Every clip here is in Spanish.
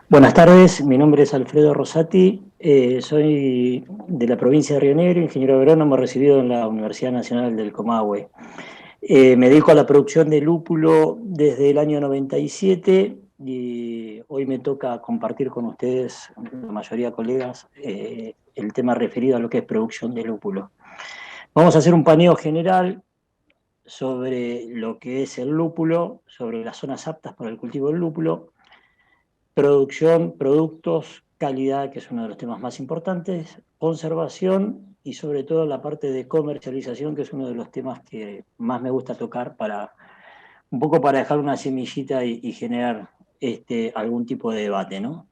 Buenas tardes, mi nombre es Alfredo Rosati, soy de la provincia de Río Negro, ingeniero agrónomo recibido en la Universidad Nacional del Comahue. Me dedico a la producción de lúpulo desde el año 97 y hoy me toca compartir con ustedes, la mayoría colegas, el tema referido a lo que es producción de lúpulo. Vamos a hacer un paneo general sobre lo que es el lúpulo, sobre las zonas aptas para el cultivo del lúpulo, producción, productos, calidad, que es uno de los temas más importantes, conservación y sobre todo la parte de comercialización, que es uno de los temas que más me gusta tocar para un poco para dejar una semillita y generar algún tipo de debate, ¿no?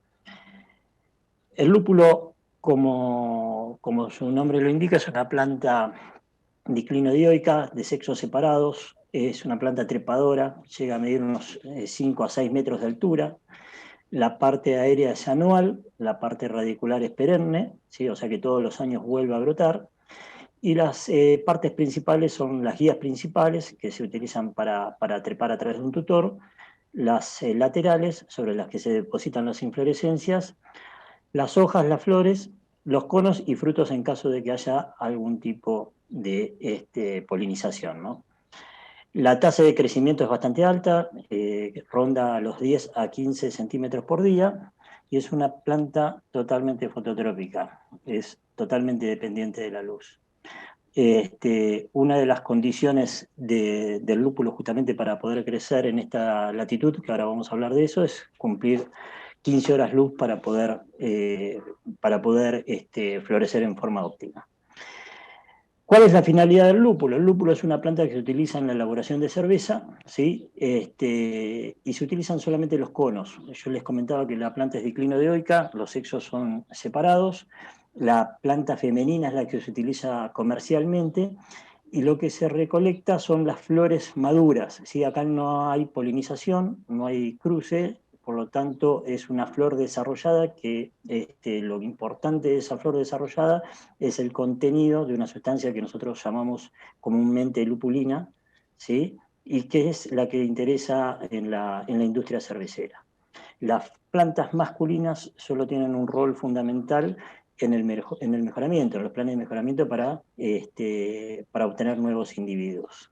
El lúpulo, como su nombre lo indica, es una planta diclinodioica de sexos separados, es una planta trepadora, llega a medir unos 5 a 6 metros de altura. La parte aérea es anual, la parte radicular es perenne, ¿sí? O sea que todos los años vuelve a brotar. Y las partes principales son las guías principales que se utilizan para trepar a través de un tutor, las laterales sobre las que se depositan las inflorescencias, las hojas, las flores, los conos y frutos en caso de que haya algún tipo de polinización, ¿no? La tasa de crecimiento es bastante alta, ronda los 10 a 15 centímetros por día y es una planta totalmente fototrópica, es totalmente dependiente de la luz. Una de las condiciones del lúpulo justamente para poder crecer en esta latitud, que ahora vamos a hablar de eso, es cumplir 15 horas luz para poder florecer en forma óptima. ¿Cuál es la finalidad del lúpulo? El lúpulo es una planta que se utiliza en la elaboración de cerveza, ¿sí? Y se utilizan solamente los conos. Yo les comentaba que la planta es diclinodioica, los sexos son separados, la planta femenina es la que se utiliza comercialmente y lo que se recolecta son las flores maduras, ¿sí? Acá no hay polinización, no hay cruce, por lo tanto es una flor desarrollada que lo importante de esa flor desarrollada es el contenido de una sustancia que nosotros llamamos comúnmente lupulina, ¿sí? Y que es la que interesa en la industria cervecera. Las plantas masculinas solo tienen un rol fundamental en el mejoramiento, en los planes de mejoramiento para obtener nuevos individuos.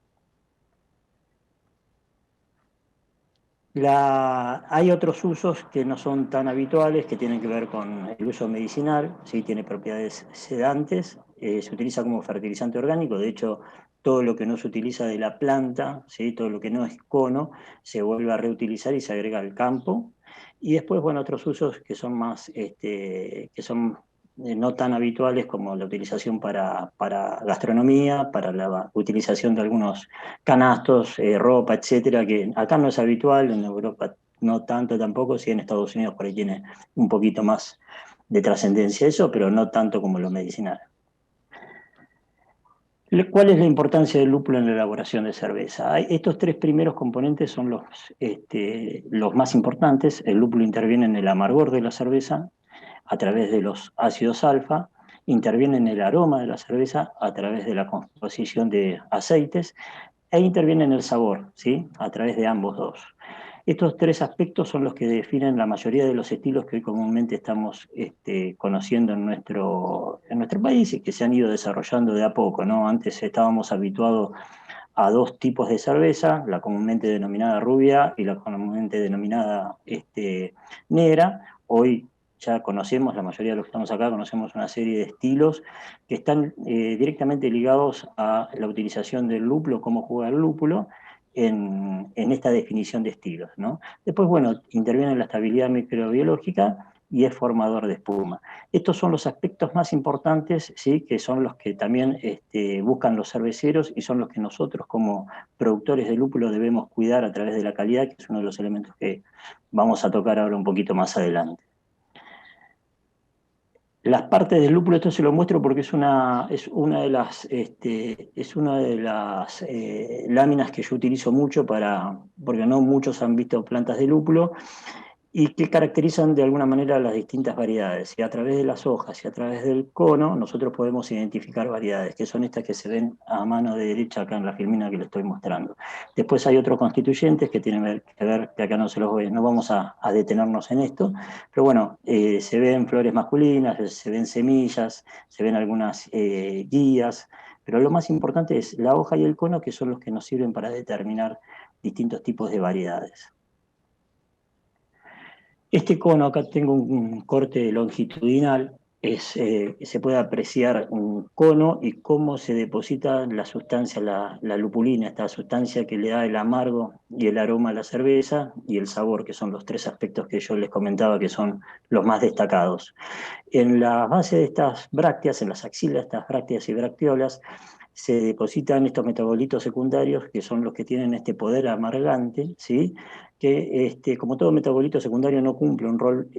Hay otros usos que no son tan habituales, que tienen que ver con el uso medicinal, ¿sí? Tiene propiedades sedantes, se utiliza como fertilizante orgánico, de hecho, todo lo que no se utiliza de la planta, ¿sí? Todo lo que no es cono, se vuelve a reutilizar y se agrega al campo. Y después, bueno, otros usos que son no tan habituales como la utilización para gastronomía, para la utilización de algunos canastos, ropa, etcétera, que acá no es habitual, en Europa no tanto tampoco, sí en Estados Unidos por ahí tiene un poquito más de trascendencia eso, pero no tanto como lo medicinal. ¿Cuál es la importancia del lúpulo en la elaboración de cerveza? Estos tres primeros componentes son los más importantes. El lúpulo interviene en el amargor de la cerveza a través de los ácidos alfa, interviene en el aroma de la cerveza a través de la composición de aceites e interviene en el sabor, ¿sí? A través de ambos dos. Estos tres aspectos son los que definen la mayoría de los estilos que hoy comúnmente estamos conociendo en nuestro país y que se han ido desarrollando de a poco, ¿no? Antes estábamos habituados a dos tipos de cerveza, la comúnmente denominada rubia y la comúnmente denominada negra. Hoy ya conocemos, la mayoría de los que estamos acá, conocemos una serie de estilos que están directamente ligados a la utilización del lúpulo, cómo juega el lúpulo, en esta definición de estilos, ¿no? Después, bueno, interviene en la estabilidad microbiológica y es formador de espuma. Estos son los aspectos más importantes, ¿sí? Que son los que también buscan los cerveceros y son los que nosotros como productores de lúpulo debemos cuidar a través de la calidad, que es uno de los elementos que vamos a tocar ahora un poquito más adelante. Las partes del lúpulo, esto se lo muestro porque es una de las láminas que yo utilizo mucho porque no muchos han visto plantas de lúpulo. y que caracterizan de alguna manera las distintas variedades. Y a través de las hojas y a través del cono nosotros podemos identificar variedades, que son estas que se ven a mano de derecha acá en la filmina que les estoy mostrando. Después hay otros constituyentes que tienen que ver, que acá no vamos a detenernos en esto, pero bueno, se ven flores masculinas, se ven semillas, se ven algunas guías, pero lo más importante es la hoja y el cono, que son los que nos sirven para determinar distintos tipos de variedades. Este cono, acá tengo un corte longitudinal, se puede apreciar un cono y cómo se deposita la sustancia, la lupulina, esta sustancia que le da el amargo y el aroma a la cerveza y el sabor, que son los tres aspectos que yo les comentaba que son los más destacados. En la base de estas brácteas, en las axilas, estas brácteas y bracteolas, se depositan estos metabolitos secundarios que son los que tienen este poder amargante, ¿sí? Que como todo metabolito secundario no cumple un rol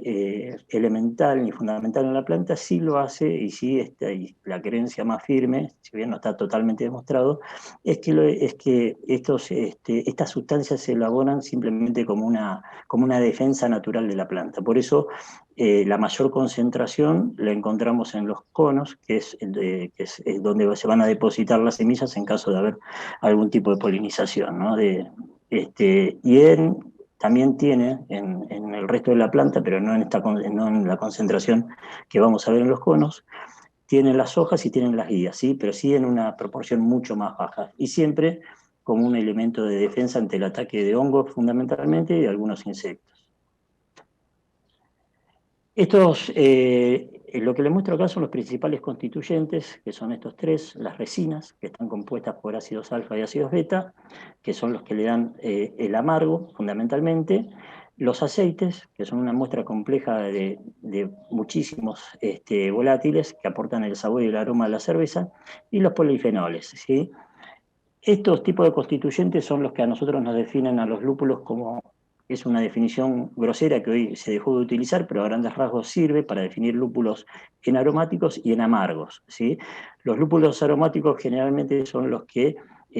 elemental ni fundamental en la planta, sí lo hace, y sí y la creencia más firme, si bien no está totalmente demostrado, es que estas sustancias se elaboran simplemente como una defensa natural de la planta. Por eso la mayor concentración la encontramos en los conos, que es donde se van a depositar las semillas en caso de haber algún tipo de polinización, ¿no? También tiene en el resto de la planta, pero no en la concentración que vamos a ver en los conos, tienen las hojas y tienen las guías, ¿sí? Pero sí en una proporción mucho más baja. Y siempre como un elemento de defensa ante el ataque de hongos fundamentalmente y de algunos insectos. Lo que les muestro acá son los principales constituyentes, que son estos tres: las resinas, que están compuestas por ácidos alfa y ácidos beta, que son los que le dan el amargo, fundamentalmente; los aceites, que son una muestra compleja de muchísimos volátiles, que aportan el sabor y el aroma a la cerveza; y los polifenoles, ¿sí? Estos tipos de constituyentes son los que a nosotros nos definen a los lúpulos como, es una definición grosera que hoy se dejó de utilizar, pero a grandes rasgos sirve para definir lúpulos en aromáticos y en amargos, ¿sí? Los lúpulos aromáticos generalmente son los que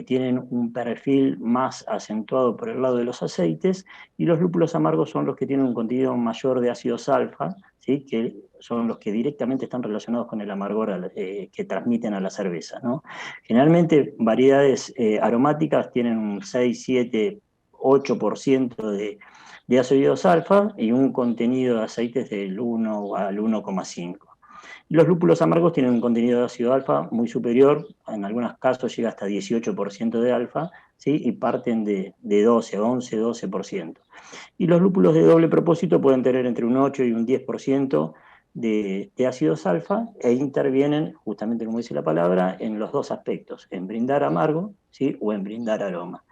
tienen un perfil más acentuado por el lado de los aceites, y los lúpulos amargos son los que tienen un contenido mayor de ácidos alfa, ¿sí? Que son los que directamente están relacionados con el amargor que transmiten a la cerveza, ¿no? Generalmente variedades aromáticas tienen un 6, 7, 8% de ácidos alfa y un contenido de aceites del 1 al 1,5. Los lúpulos amargos tienen un contenido de ácido alfa muy superior, en algunos casos llega hasta 18% de alfa, ¿sí? Y parten de 12, 11, 12%. Y los lúpulos de doble propósito pueden tener entre un 8 y un 10% de ácidos alfa, e intervienen, justamente como dice la palabra, en los dos aspectos, en brindar amargo, ¿sí? O en brindar aroma.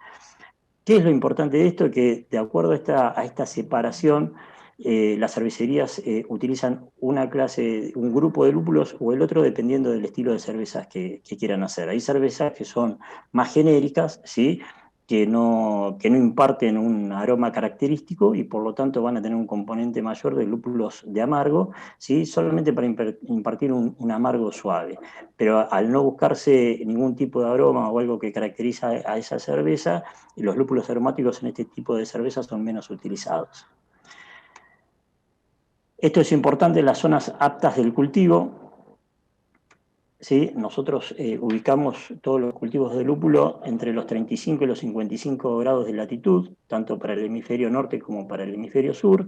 ¿Qué es lo importante de esto? Que de acuerdo a esta separación, las cervecerías utilizan un grupo de lúpulos o el otro dependiendo del estilo de cervezas que quieran hacer. Hay cervezas que son más genéricas, ¿sí? Que no imparten un aroma característico y por lo tanto van a tener un componente mayor de lúpulos de amargo, ¿sí? Solamente para impartir un amargo suave. Pero al no buscarse ningún tipo de aroma o algo que caracteriza a esa cerveza, los lúpulos aromáticos en este tipo de cervezas son menos utilizados. Esto es importante en las zonas aptas del cultivo. ¿Sí? Nosotros ubicamos todos los cultivos de lúpulo entre los 35 y los 55 grados de latitud, tanto para el hemisferio norte como para el hemisferio sur.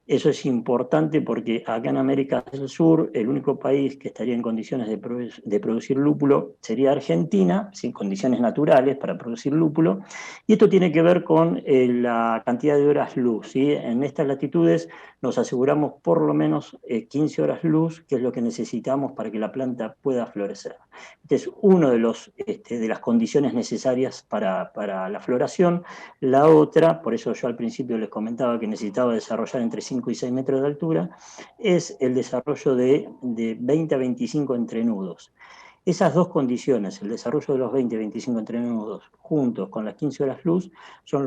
Eso es importante porque acá en América del Sur el único país que estaría en condiciones de producir lúpulo sería Argentina, sin condiciones naturales para producir lúpulo, y esto tiene que ver con la cantidad de horas luz, ¿sí? En estas latitudes nos aseguramos por lo menos 15 horas luz, que es lo que necesitamos para que la planta pueda florecer. Este es uno de las condiciones necesarias para la floración. La otra, por eso yo al principio les comentaba que necesitaba desarrollar entre 5 y 6 metros de altura, es el desarrollo de 20 a 25 entrenudos. Esas dos condiciones, el desarrollo de los 20 a 25 entrenudos juntos con las 15 horas luz, son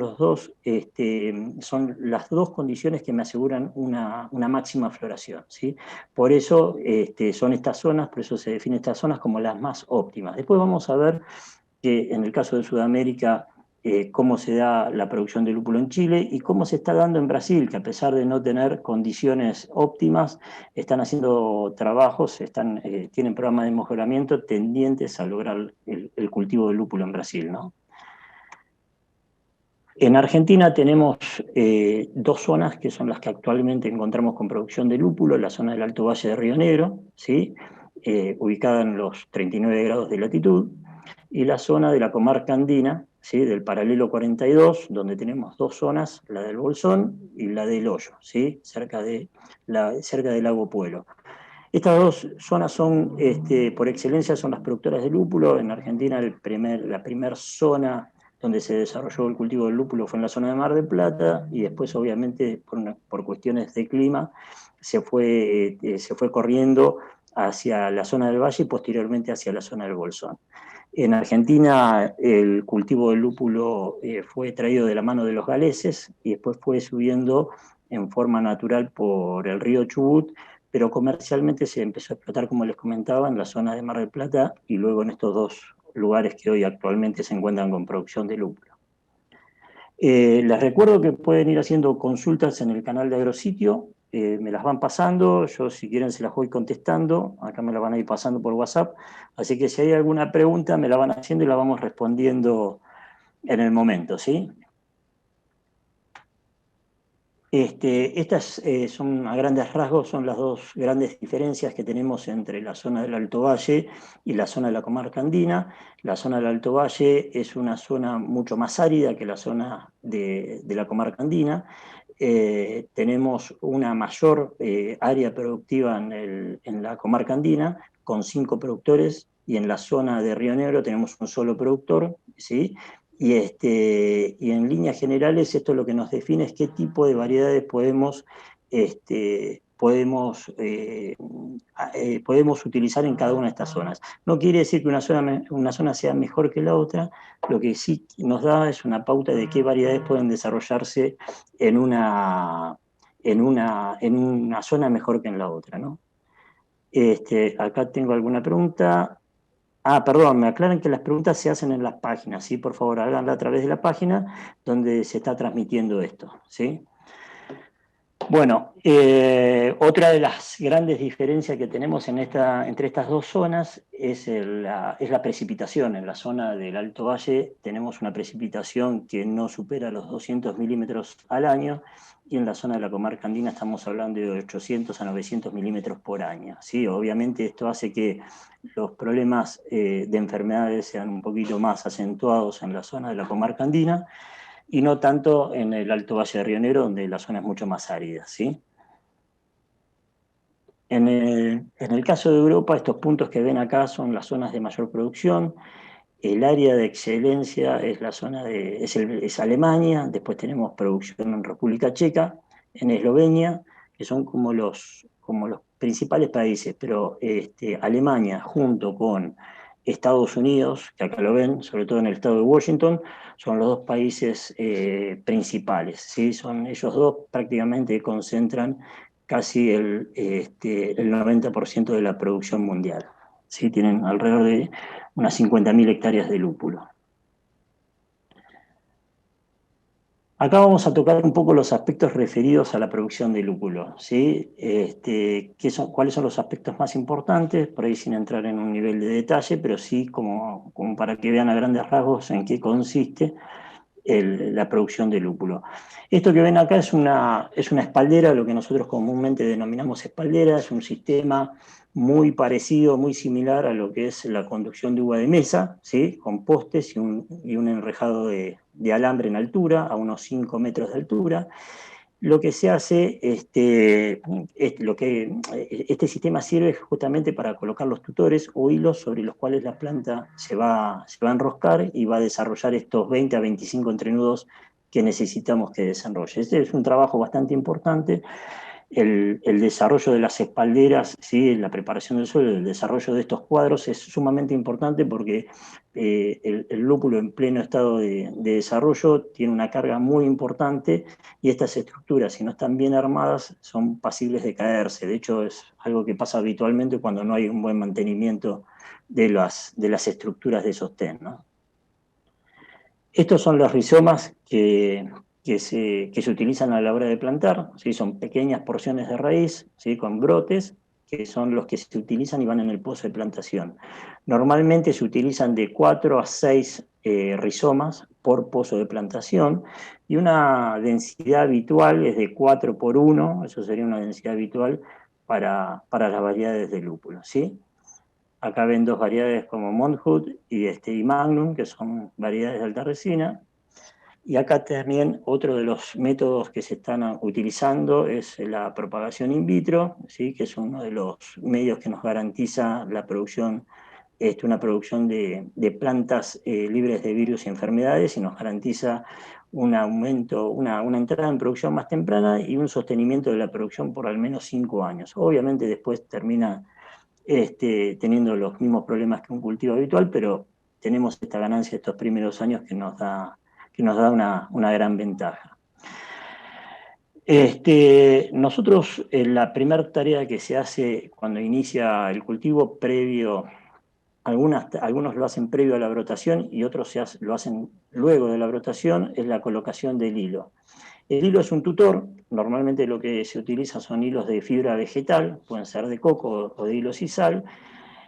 las dos condiciones que me aseguran una máxima floración, ¿sí? Por eso son estas zonas, por eso se definen estas zonas como las más óptimas. Después vamos a ver que en el caso de Sudamérica cómo se da la producción de lúpulo en Chile y cómo se está dando en Brasil, que a pesar de no tener condiciones óptimas, están haciendo trabajos, tienen programas de mejoramiento tendientes a lograr el cultivo de lúpulo en Brasil, ¿no? En Argentina tenemos dos zonas que son las que actualmente encontramos con producción de lúpulo, la zona del Alto Valle de Río Negro, ¿sí? Ubicada en los 39 grados de latitud, y la zona de la comarca andina, ¿sí? Del paralelo 42, donde tenemos dos zonas, la del Bolsón y la del Hoyo, ¿sí? Cerca del lago Puelo. Estas dos zonas son, por excelencia, son las productoras de lúpulo. En Argentina la primera zona donde se desarrolló el cultivo del lúpulo fue en la zona de Mar del Plata, y después, obviamente, por cuestiones de clima, se fue corriendo hacia la zona del Valle y posteriormente hacia la zona del Bolsón. En Argentina el cultivo del lúpulo fue traído de la mano de los galeses y después fue subiendo en forma natural por el río Chubut, pero comercialmente se empezó a explotar, como les comentaba, en la zona de Mar del Plata y luego en estos dos lugares que hoy actualmente se encuentran con producción de lúpulo. Les recuerdo que pueden ir haciendo consultas en el canal de Agrositio, me las van pasando, yo si quieren se las voy contestando, acá me las van a ir pasando por WhatsApp, así que si hay alguna pregunta me la van haciendo y la vamos respondiendo en el momento, ¿sí? Estas son, a grandes rasgos, son las dos grandes diferencias que tenemos entre la zona del Alto Valle y la zona de la comarca andina. La zona del Alto Valle es una zona mucho más árida que la zona de la comarca andina. Tenemos una mayor área productiva en la comarca andina, con 5 productores, y en la zona de Río Negro tenemos un solo productor, ¿sí? Y en líneas generales esto lo que nos define es qué tipo de variedades podemos utilizar en cada una de estas zonas. No quiere decir que una zona sea mejor que la otra, lo que sí nos da es una pauta de qué variedades pueden desarrollarse en una zona mejor que en la otra, ¿no? Acá tengo alguna pregunta. Perdón, me aclaran que las preguntas se hacen en las páginas, ¿sí? Por favor, háganla a través de la página donde se está transmitiendo esto, ¿sí? Bueno, otra de las grandes diferencias que tenemos entre estas dos zonas es la precipitación. En la zona del Alto Valle tenemos una precipitación que no supera los 200 milímetros al año, y en la zona de la comarca andina estamos hablando de 800 a 900 milímetros por año, ¿sí? Obviamente esto hace que los problemas de enfermedades sean un poquito más acentuados en la zona de la comarca andina, y no tanto en el Alto Valle de Río Negro, donde la zona es mucho más árida, ¿sí? En el caso de Europa, estos puntos que ven acá son las zonas de mayor producción. El área de excelencia es la zona es Alemania, después tenemos producción en República Checa, en Eslovenia, que son como los principales países, pero Alemania junto con Estados Unidos, que acá lo ven, sobre todo en el estado de Washington, son los dos países principales, ¿sí? Son ellos dos prácticamente concentran casi el 90% de la producción mundial, ¿sí? Tienen alrededor de unas 50.000 hectáreas de lúpulo. Acá vamos a tocar un poco los aspectos referidos a la producción de lúpulo, ¿sí? ¿Cuáles son los aspectos más importantes? Por ahí sin entrar en un nivel de detalle, pero sí como para que vean a grandes rasgos en qué consiste la producción de lúpulo. Esto que ven acá es una espaldera, lo que nosotros comúnmente denominamos espaldera, es un sistema muy parecido, muy similar a lo que es la conducción de uva de mesa, ¿sí? Con postes y un enrejado de alambre en altura, a unos 5 metros de altura. Lo que se hace, este sistema sirve justamente para colocar los tutores o hilos sobre los cuales la planta se va a enroscar y va a desarrollar estos 20 a 25 entrenudos que necesitamos que desarrolle. Este es un trabajo bastante importante. El desarrollo de las espalderas, ¿sí? La preparación del suelo, el desarrollo de estos cuadros es sumamente importante porque el lúpulo en pleno estado de desarrollo tiene una carga muy importante, y estas estructuras, si no están bien armadas, son pasibles de caerse. De hecho, es algo que pasa habitualmente cuando no hay un buen mantenimiento de las estructuras de sostén, ¿no? Estos son los rizomas que se utilizan a la hora de plantar, ¿sí? Son pequeñas porciones de raíz, ¿sí? Con brotes, que son los que se utilizan y van en el pozo de plantación. Normalmente se utilizan de 4 a 6 rizomas por pozo de plantación, y una densidad habitual es de 4 por 1, eso sería una densidad habitual para las variedades de lúpulo, ¿sí? Acá ven dos variedades como Monthood y Magnum, que son variedades de alta resina. Y acá también otro de los métodos que se están utilizando es la propagación in vitro, ¿sí? Que es uno de los medios que nos garantiza la producción, una producción de plantas libres de virus y enfermedades, y nos garantiza un aumento, una entrada en producción más temprana y un sostenimiento de la producción por al menos 5 años. Obviamente después termina teniendo los mismos problemas que un cultivo habitual, pero tenemos esta ganancia estos primeros años que nos da una gran ventaja. Nosotros, la primera tarea que se hace cuando inicia el cultivo, algunos lo hacen previo a la brotación y otros lo hacen luego de la brotación, es la colocación del hilo. El hilo es un tutor, normalmente lo que se utiliza son hilos de fibra vegetal, pueden ser de coco o de hilo sisal,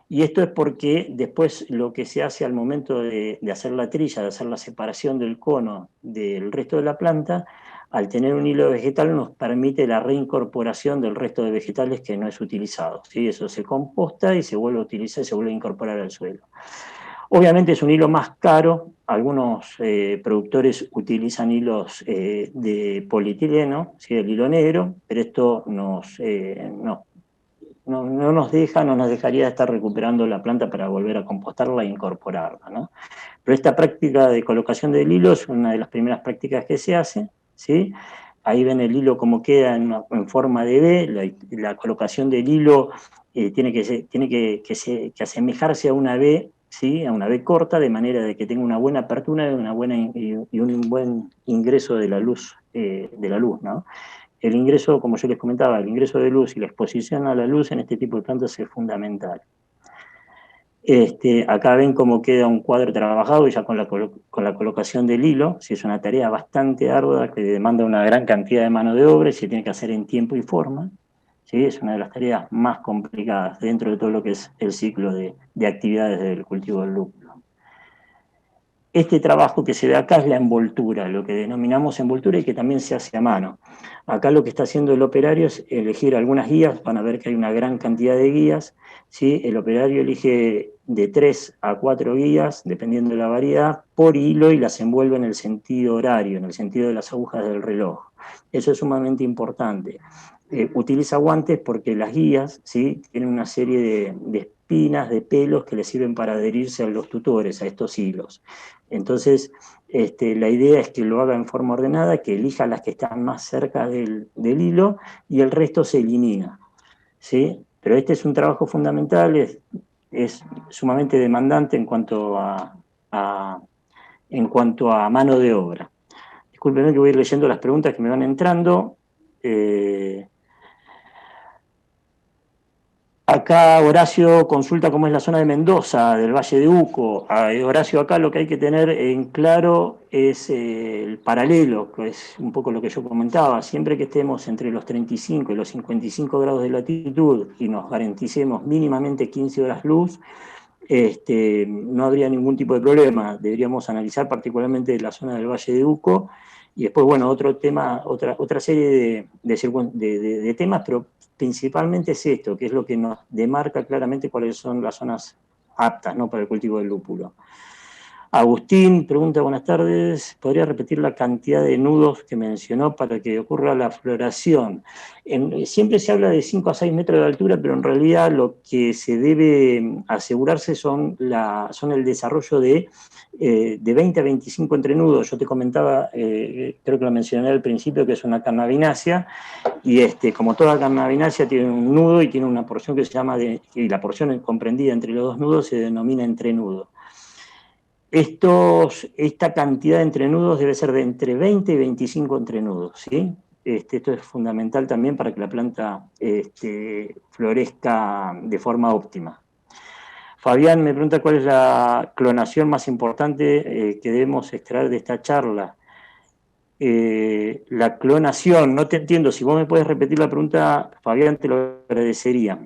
y esto es porque después lo que se hace al momento de hacer la trilla, de hacer la separación del cono del resto de la planta, al tener un hilo vegetal nos permite la reincorporación del resto de vegetales que no es utilizado, ¿sí? Eso se composta y se vuelve a utilizar y se vuelve a incorporar al suelo. Obviamente es un hilo más caro, algunos productores utilizan hilos de polietileno, ¿sí? El hilo negro, pero esto no nos dejaría estar recuperando la planta para volver a compostarla e incorporarla, ¿no? Pero esta práctica de colocación del hilo es una de las primeras prácticas que se hace, ¿sí? Ahí ven el hilo como queda en forma de V, la colocación del hilo tiene que asemejarse a una V, ¿sí? A una V corta, de manera de que tenga una buena apertura y un buen ingreso de la luz, ¿no? El ingreso, como yo les comentaba, el ingreso de luz y la exposición a la luz en este tipo de plantas es fundamental. Acá ven cómo queda un cuadro trabajado ya con la colocación del hilo. Si es una tarea bastante ardua que demanda una gran cantidad de mano de obra y se tiene que hacer en tiempo y forma. ¿Sí? Es una de las tareas más complicadas dentro de todo lo que es el ciclo de actividades del cultivo del lúpulo. Este trabajo que se ve acá es la envoltura, lo que denominamos envoltura, y que también se hace a mano. Acá lo que está haciendo el operario es elegir algunas guías, van a ver que hay una gran cantidad de guías, ¿sí? El operario elige de 3 a 4 guías, dependiendo de la variedad, por hilo, y las envuelve en el sentido horario, en el sentido de las agujas del reloj. Eso es sumamente importante. Utiliza guantes porque las guías, ¿sí? Tienen una serie de espinas, de pelos que le sirven para adherirse a los tutores, a estos hilos. Entonces, la idea es que lo haga en forma ordenada, que elija las que están más cerca del hilo y el resto se elimina, ¿sí? Pero este es un trabajo fundamental, es sumamente demandante en cuanto a mano de obra. Discúlpenme que voy a ir leyendo las preguntas que me van entrando. Acá Horacio consulta cómo es la zona de Mendoza, del Valle de Uco. Horacio, acá lo que hay que tener en claro es el paralelo, que es un poco lo que yo comentaba. Siempre que estemos entre los 35 y los 55 grados de latitud y nos garanticemos mínimamente 15 horas luz, no habría ningún tipo de problema. Deberíamos analizar particularmente la zona del Valle de Uco. Y después, bueno, otra serie de temas, pero principalmente es esto, que es lo que nos demarca claramente cuáles son las zonas aptas, ¿no?, para el cultivo del lúpulo. Agustín pregunta, buenas tardes, ¿podría repetir la cantidad de nudos que mencionó para que ocurra la floración? Siempre se habla de 5 a 6 metros de altura, pero en realidad lo que se debe asegurarse son el desarrollo de 20 a 25 entrenudos. Yo te comentaba, creo que lo mencioné al principio, que es una carnavinácea, y como toda carnavinácea tiene un nudo y tiene una porción que se llama, y la porción comprendida entre los dos nudos se denomina entrenudo. Esta cantidad de entrenudos debe ser de entre 20 y 25 entrenudos, ¿sí? Esto es fundamental también para que la planta florezca de forma óptima. Fabián me pregunta cuál es la clonación más importante que debemos extraer de esta charla. La clonación, no te entiendo, si vos me puedes repetir la pregunta, Fabián, te lo agradecería.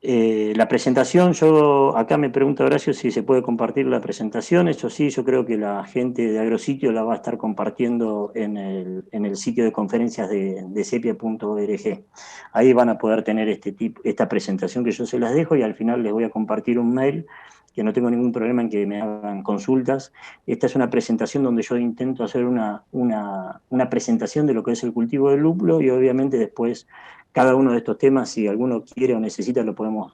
La presentación, yo acá me pregunta Horacio si se puede compartir la presentación. Eso sí, yo creo que la gente de Agrositio la va a estar compartiendo en el sitio de conferencias de sepia.org. Ahí van a poder tener esta presentación que yo se las dejo, y al final les voy a compartir un mail, que no tengo ningún problema en que me hagan consultas. Esta es una presentación donde yo intento hacer una presentación de lo que es el cultivo del lúpulo, y obviamente después cada uno de estos temas, si alguno quiere o necesita, lo podemos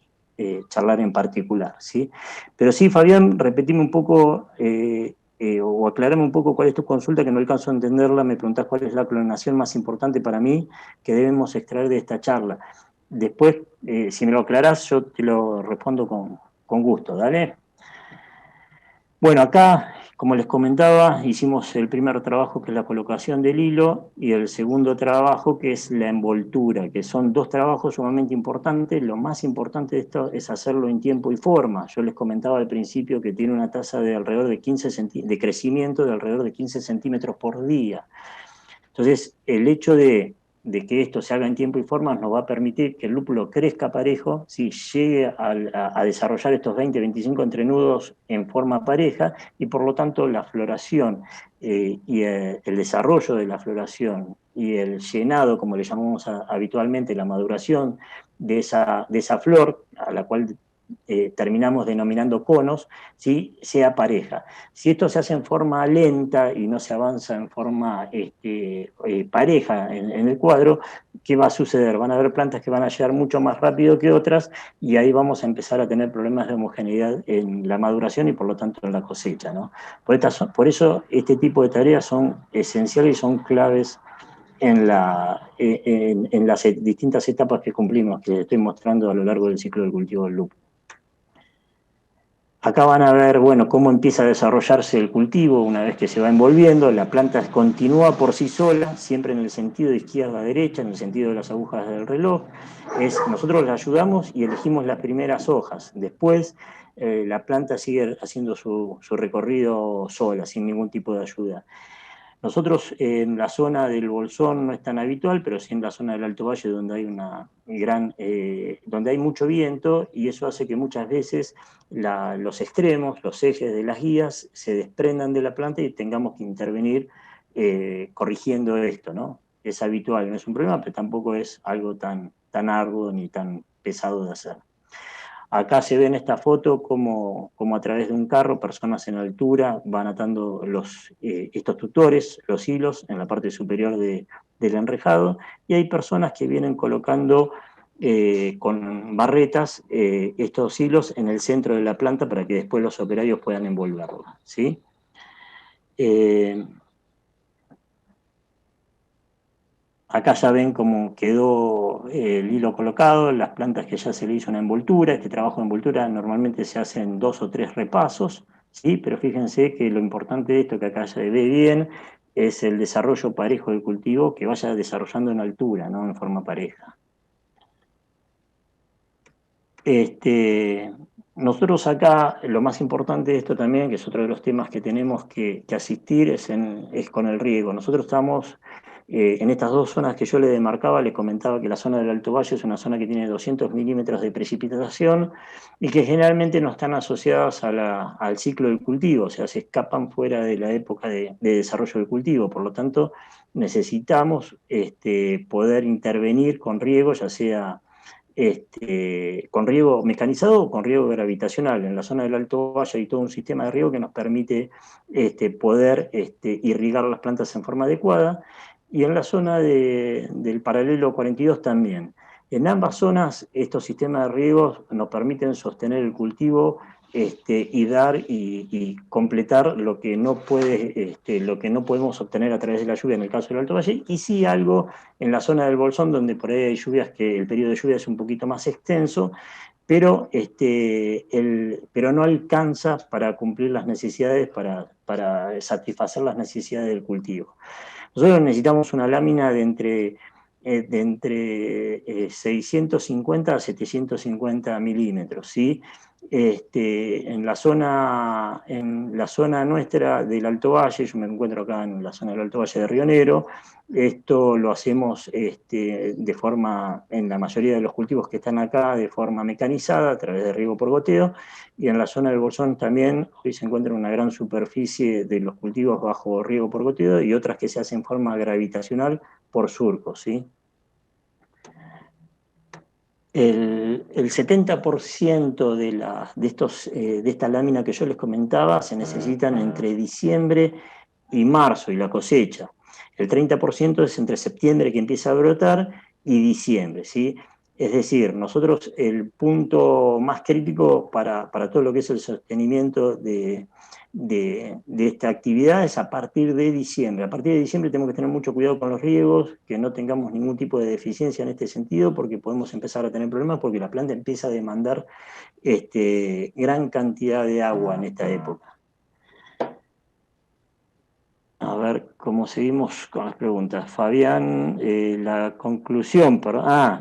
charlar en particular, ¿sí? Pero sí, Fabián, repetime un poco o aclarame un poco cuál es tu consulta, que no alcanzo a entenderla. Me preguntás cuál es la clonación más importante para mí que debemos extraer de esta charla. Después, si me lo aclarás, yo te lo respondo con gusto, ¿dale? Bueno, acá, como les comentaba, hicimos el primer trabajo, que es la colocación del hilo, y el segundo trabajo, que es la envoltura, que son dos trabajos sumamente importantes. Lo más importante de esto es hacerlo en tiempo y forma. Yo les comentaba al principio que tiene una tasa de alrededor de de crecimiento de alrededor de 15 centímetros por día. Entonces, el hecho de que esto se haga en tiempo y forma nos va a permitir que el lúpulo crezca parejo, ¿sí? Llegue a desarrollar estos 20, 25 entrenudos en forma pareja, y por lo tanto la floración y el desarrollo de la floración y el llenado, como le llamamos habitualmente, la maduración de esa flor, a la cual terminamos denominando conos, ¿sí? Sea pareja. Si esto se hace en forma lenta y no se avanza en forma pareja en el cuadro, ¿qué va a suceder? Van a haber plantas que van a llegar mucho más rápido que otras, y ahí vamos a empezar a tener problemas de homogeneidad en la maduración y por lo tanto en la cosecha, ¿no? Por eso este tipo de tareas son esenciales y son claves en las distintas etapas que cumplimos, que les estoy mostrando a lo largo del ciclo del cultivo del lúpulo. Acá van a ver, bueno, cómo empieza a desarrollarse el cultivo una vez que se va envolviendo. La planta continúa por sí sola, siempre en el sentido de izquierda a derecha, en el sentido de las agujas del reloj. Nosotros la ayudamos y elegimos las primeras hojas. Después, la planta sigue haciendo su recorrido sola, sin ningún tipo de ayuda. Nosotros en la zona del Bolsón no es tan habitual, pero sí en la zona del Alto Valle, donde hay donde hay mucho viento, y eso hace que muchas veces los extremos, los ejes de las guías se desprendan de la planta y tengamos que intervenir corrigiendo esto, ¿no? Es habitual, no es un problema, pero tampoco es algo tan arduo ni tan pesado de hacer. Acá se ve en esta foto como a través de un carro, personas en altura van atando estos tutores, los hilos, en la parte superior del enrejado, y hay personas que vienen colocando con barretas estos hilos en el centro de la planta para que después los operarios puedan envolverlo, ¿sí? Acá ya ven cómo quedó el hilo colocado, las plantas que ya se le hizo una envoltura. Este trabajo de envoltura normalmente se hace en 2 o 3 repasos, ¿sí? Pero fíjense que lo importante de esto, que acá se ve bien, es el desarrollo parejo del cultivo, que vaya desarrollando en altura, no en forma pareja. Nosotros acá, lo más importante de esto también, que es otro de los temas que tenemos que asistir, es con el riego. Nosotros estamos en estas dos zonas que yo le demarcaba. Le comentaba que la zona del Alto Valle es una zona que tiene 200 milímetros de precipitación y que generalmente no están asociadas al ciclo del cultivo, o sea, se escapan fuera de la época de desarrollo del cultivo. Por lo tanto, necesitamos poder intervenir con riego, ya sea con riego mecanizado o con riego gravitacional. En la zona del Alto Valle hay todo un sistema de riego que nos permite poder irrigar las plantas en forma adecuada, y en la zona del paralelo 42 también. En ambas zonas estos sistemas de riego nos permiten sostener el cultivo y dar y completar lo que no podemos obtener a través de la lluvia en el caso del Alto Valle, y sí algo en la zona del Bolsón, donde por ahí hay lluvias, que el periodo de lluvia es un poquito más extenso, pero no alcanza para cumplir las necesidades, para satisfacer las necesidades del cultivo. Nosotros necesitamos una lámina de entre de entre 650 a 750 milímetros, ¿sí? En la zona nuestra del Alto Valle, yo me encuentro acá en la zona del Alto Valle de Río Negro, esto lo hacemos de forma, en la mayoría de los cultivos que están acá, de forma mecanizada, a través de riego por goteo, y en la zona del Bolsón también, hoy se encuentra una gran superficie de los cultivos bajo riego por goteo y otras que se hacen en forma gravitacional por surco, ¿sí? El 70% de esta lámina que yo les comentaba se necesitan entre diciembre y marzo y la cosecha. El 30% es entre septiembre que empieza a brotar y diciembre, ¿sí? Es decir, nosotros el punto más crítico para todo lo que es el sostenimiento de esta actividad es a partir de diciembre. A partir de diciembre tenemos que tener mucho cuidado con los riegos, que no tengamos ningún tipo de deficiencia en este sentido, porque podemos empezar a tener problemas porque la planta empieza a demandar gran cantidad de agua en esta época. A ver cómo seguimos con las preguntas. Fabián, la conclusión,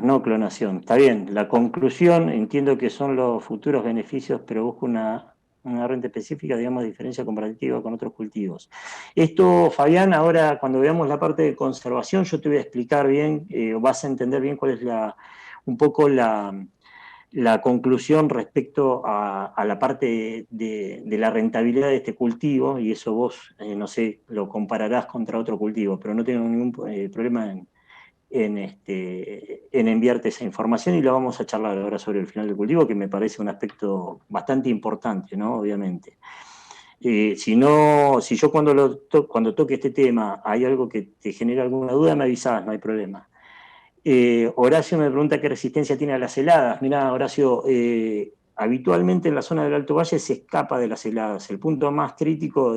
no clonación, está bien. La conclusión, entiendo que son los futuros beneficios, pero busco una renta específica, digamos, diferencia comparativa con otros cultivos. Esto, Fabián, ahora cuando veamos la parte de conservación, yo te voy a explicar bien, vas a entender bien cuál es un poco la conclusión respecto a la parte de la rentabilidad de este cultivo, y eso vos, no sé, lo compararás contra otro cultivo, pero no tengo ningún problema en enviarte esa información y la vamos a charlar ahora sobre el final del cultivo, que me parece un aspecto bastante importante, ¿no? Obviamente. Si yo cuando toque este tema hay algo que te genera alguna duda, me avisás, no hay problema. Horacio me pregunta qué resistencia tiene a las heladas. Mirá, Horacio, habitualmente en la zona del Alto Valle se escapa de las heladas. El punto más crítico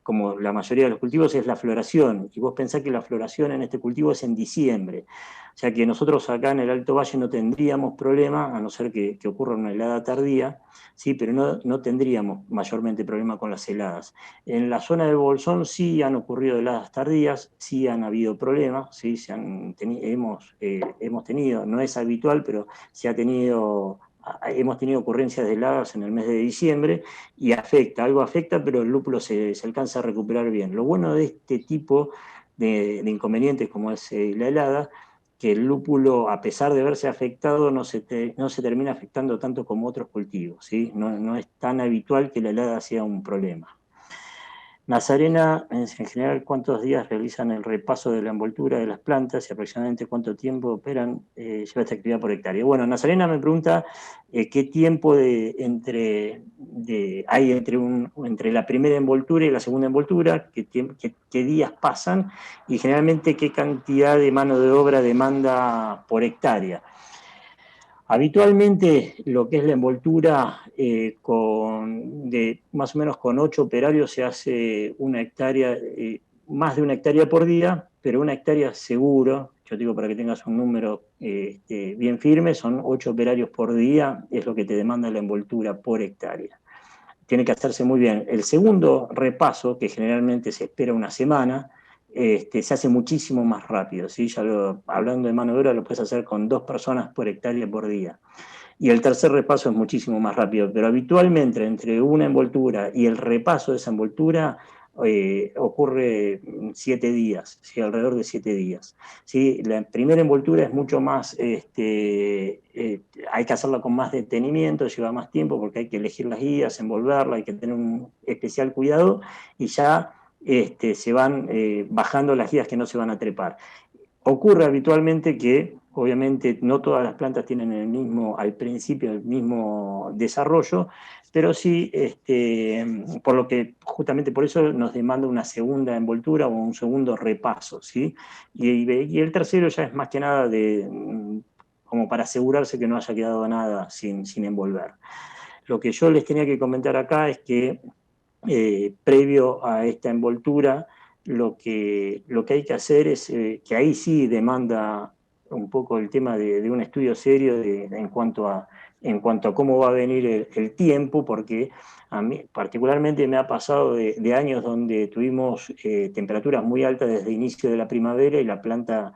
como la mayoría de los cultivos, es la floración. Y vos pensás que la floración en este cultivo es en diciembre. O sea que nosotros acá en el Alto Valle no tendríamos problema, a no ser que ocurra una helada tardía, ¿sí? Pero no tendríamos mayormente problema con las heladas. En la zona del Bolsón sí han ocurrido heladas tardías, sí han habido problemas, ¿sí? Hemos tenido, no es habitual, pero hemos tenido ocurrencias de heladas en el mes de diciembre y algo afecta, pero el lúpulo se alcanza a recuperar bien. Lo bueno de este tipo de inconvenientes como es la helada, que el lúpulo, a pesar de verse afectado, no se termina afectando tanto como otros cultivos, ¿sí? No es tan habitual que la helada sea un problema. Nazarena, en general, ¿cuántos días realizan el repaso de la envoltura de las plantas y aproximadamente cuánto tiempo operan lleva esta actividad por hectárea? Bueno, Nazarena me pregunta qué tiempo hay entre la primera envoltura y la segunda envoltura, qué días pasan y generalmente qué cantidad de mano de obra demanda por hectárea. Habitualmente lo que es la envoltura más o menos con 8 operarios se hace una hectárea, más de una hectárea por día, pero una hectárea seguro, yo digo para que tengas un número bien firme, son 8 operarios por día, es lo que te demanda la envoltura por hectárea. Tiene que hacerse muy bien. El segundo repaso, que generalmente se espera una semana, se hace muchísimo más rápido, ¿sí? Hablando de mano de obra, lo puedes hacer con 2 personas por hectárea por día. Y el tercer repaso es muchísimo más rápido, pero habitualmente entre una envoltura y el repaso de esa envoltura ocurre 7 días, ¿sí? Alrededor de 7 días. ¿Sí? La primera envoltura es mucho más, hay que hacerla con más detenimiento, lleva más tiempo porque hay que elegir las guías, envolverla, hay que tener un especial cuidado y ya se van bajando las guías que no se van a trepar. Ocurre habitualmente que, obviamente, no todas las plantas tienen al principio, el mismo desarrollo, pero sí, por lo que justamente por eso nos demanda una segunda envoltura o un segundo repaso, ¿sí? Y el tercero ya es más que nada como para asegurarse que no haya quedado nada sin envolver. Lo que yo les tenía que comentar acá es que previo a esta envoltura, lo que hay que hacer es, que ahí sí demanda un poco el tema de un estudio serio en cuanto a en cuanto a cómo va a venir el tiempo, porque a mí particularmente me ha pasado de años donde tuvimos temperaturas muy altas desde el inicio de la primavera y la planta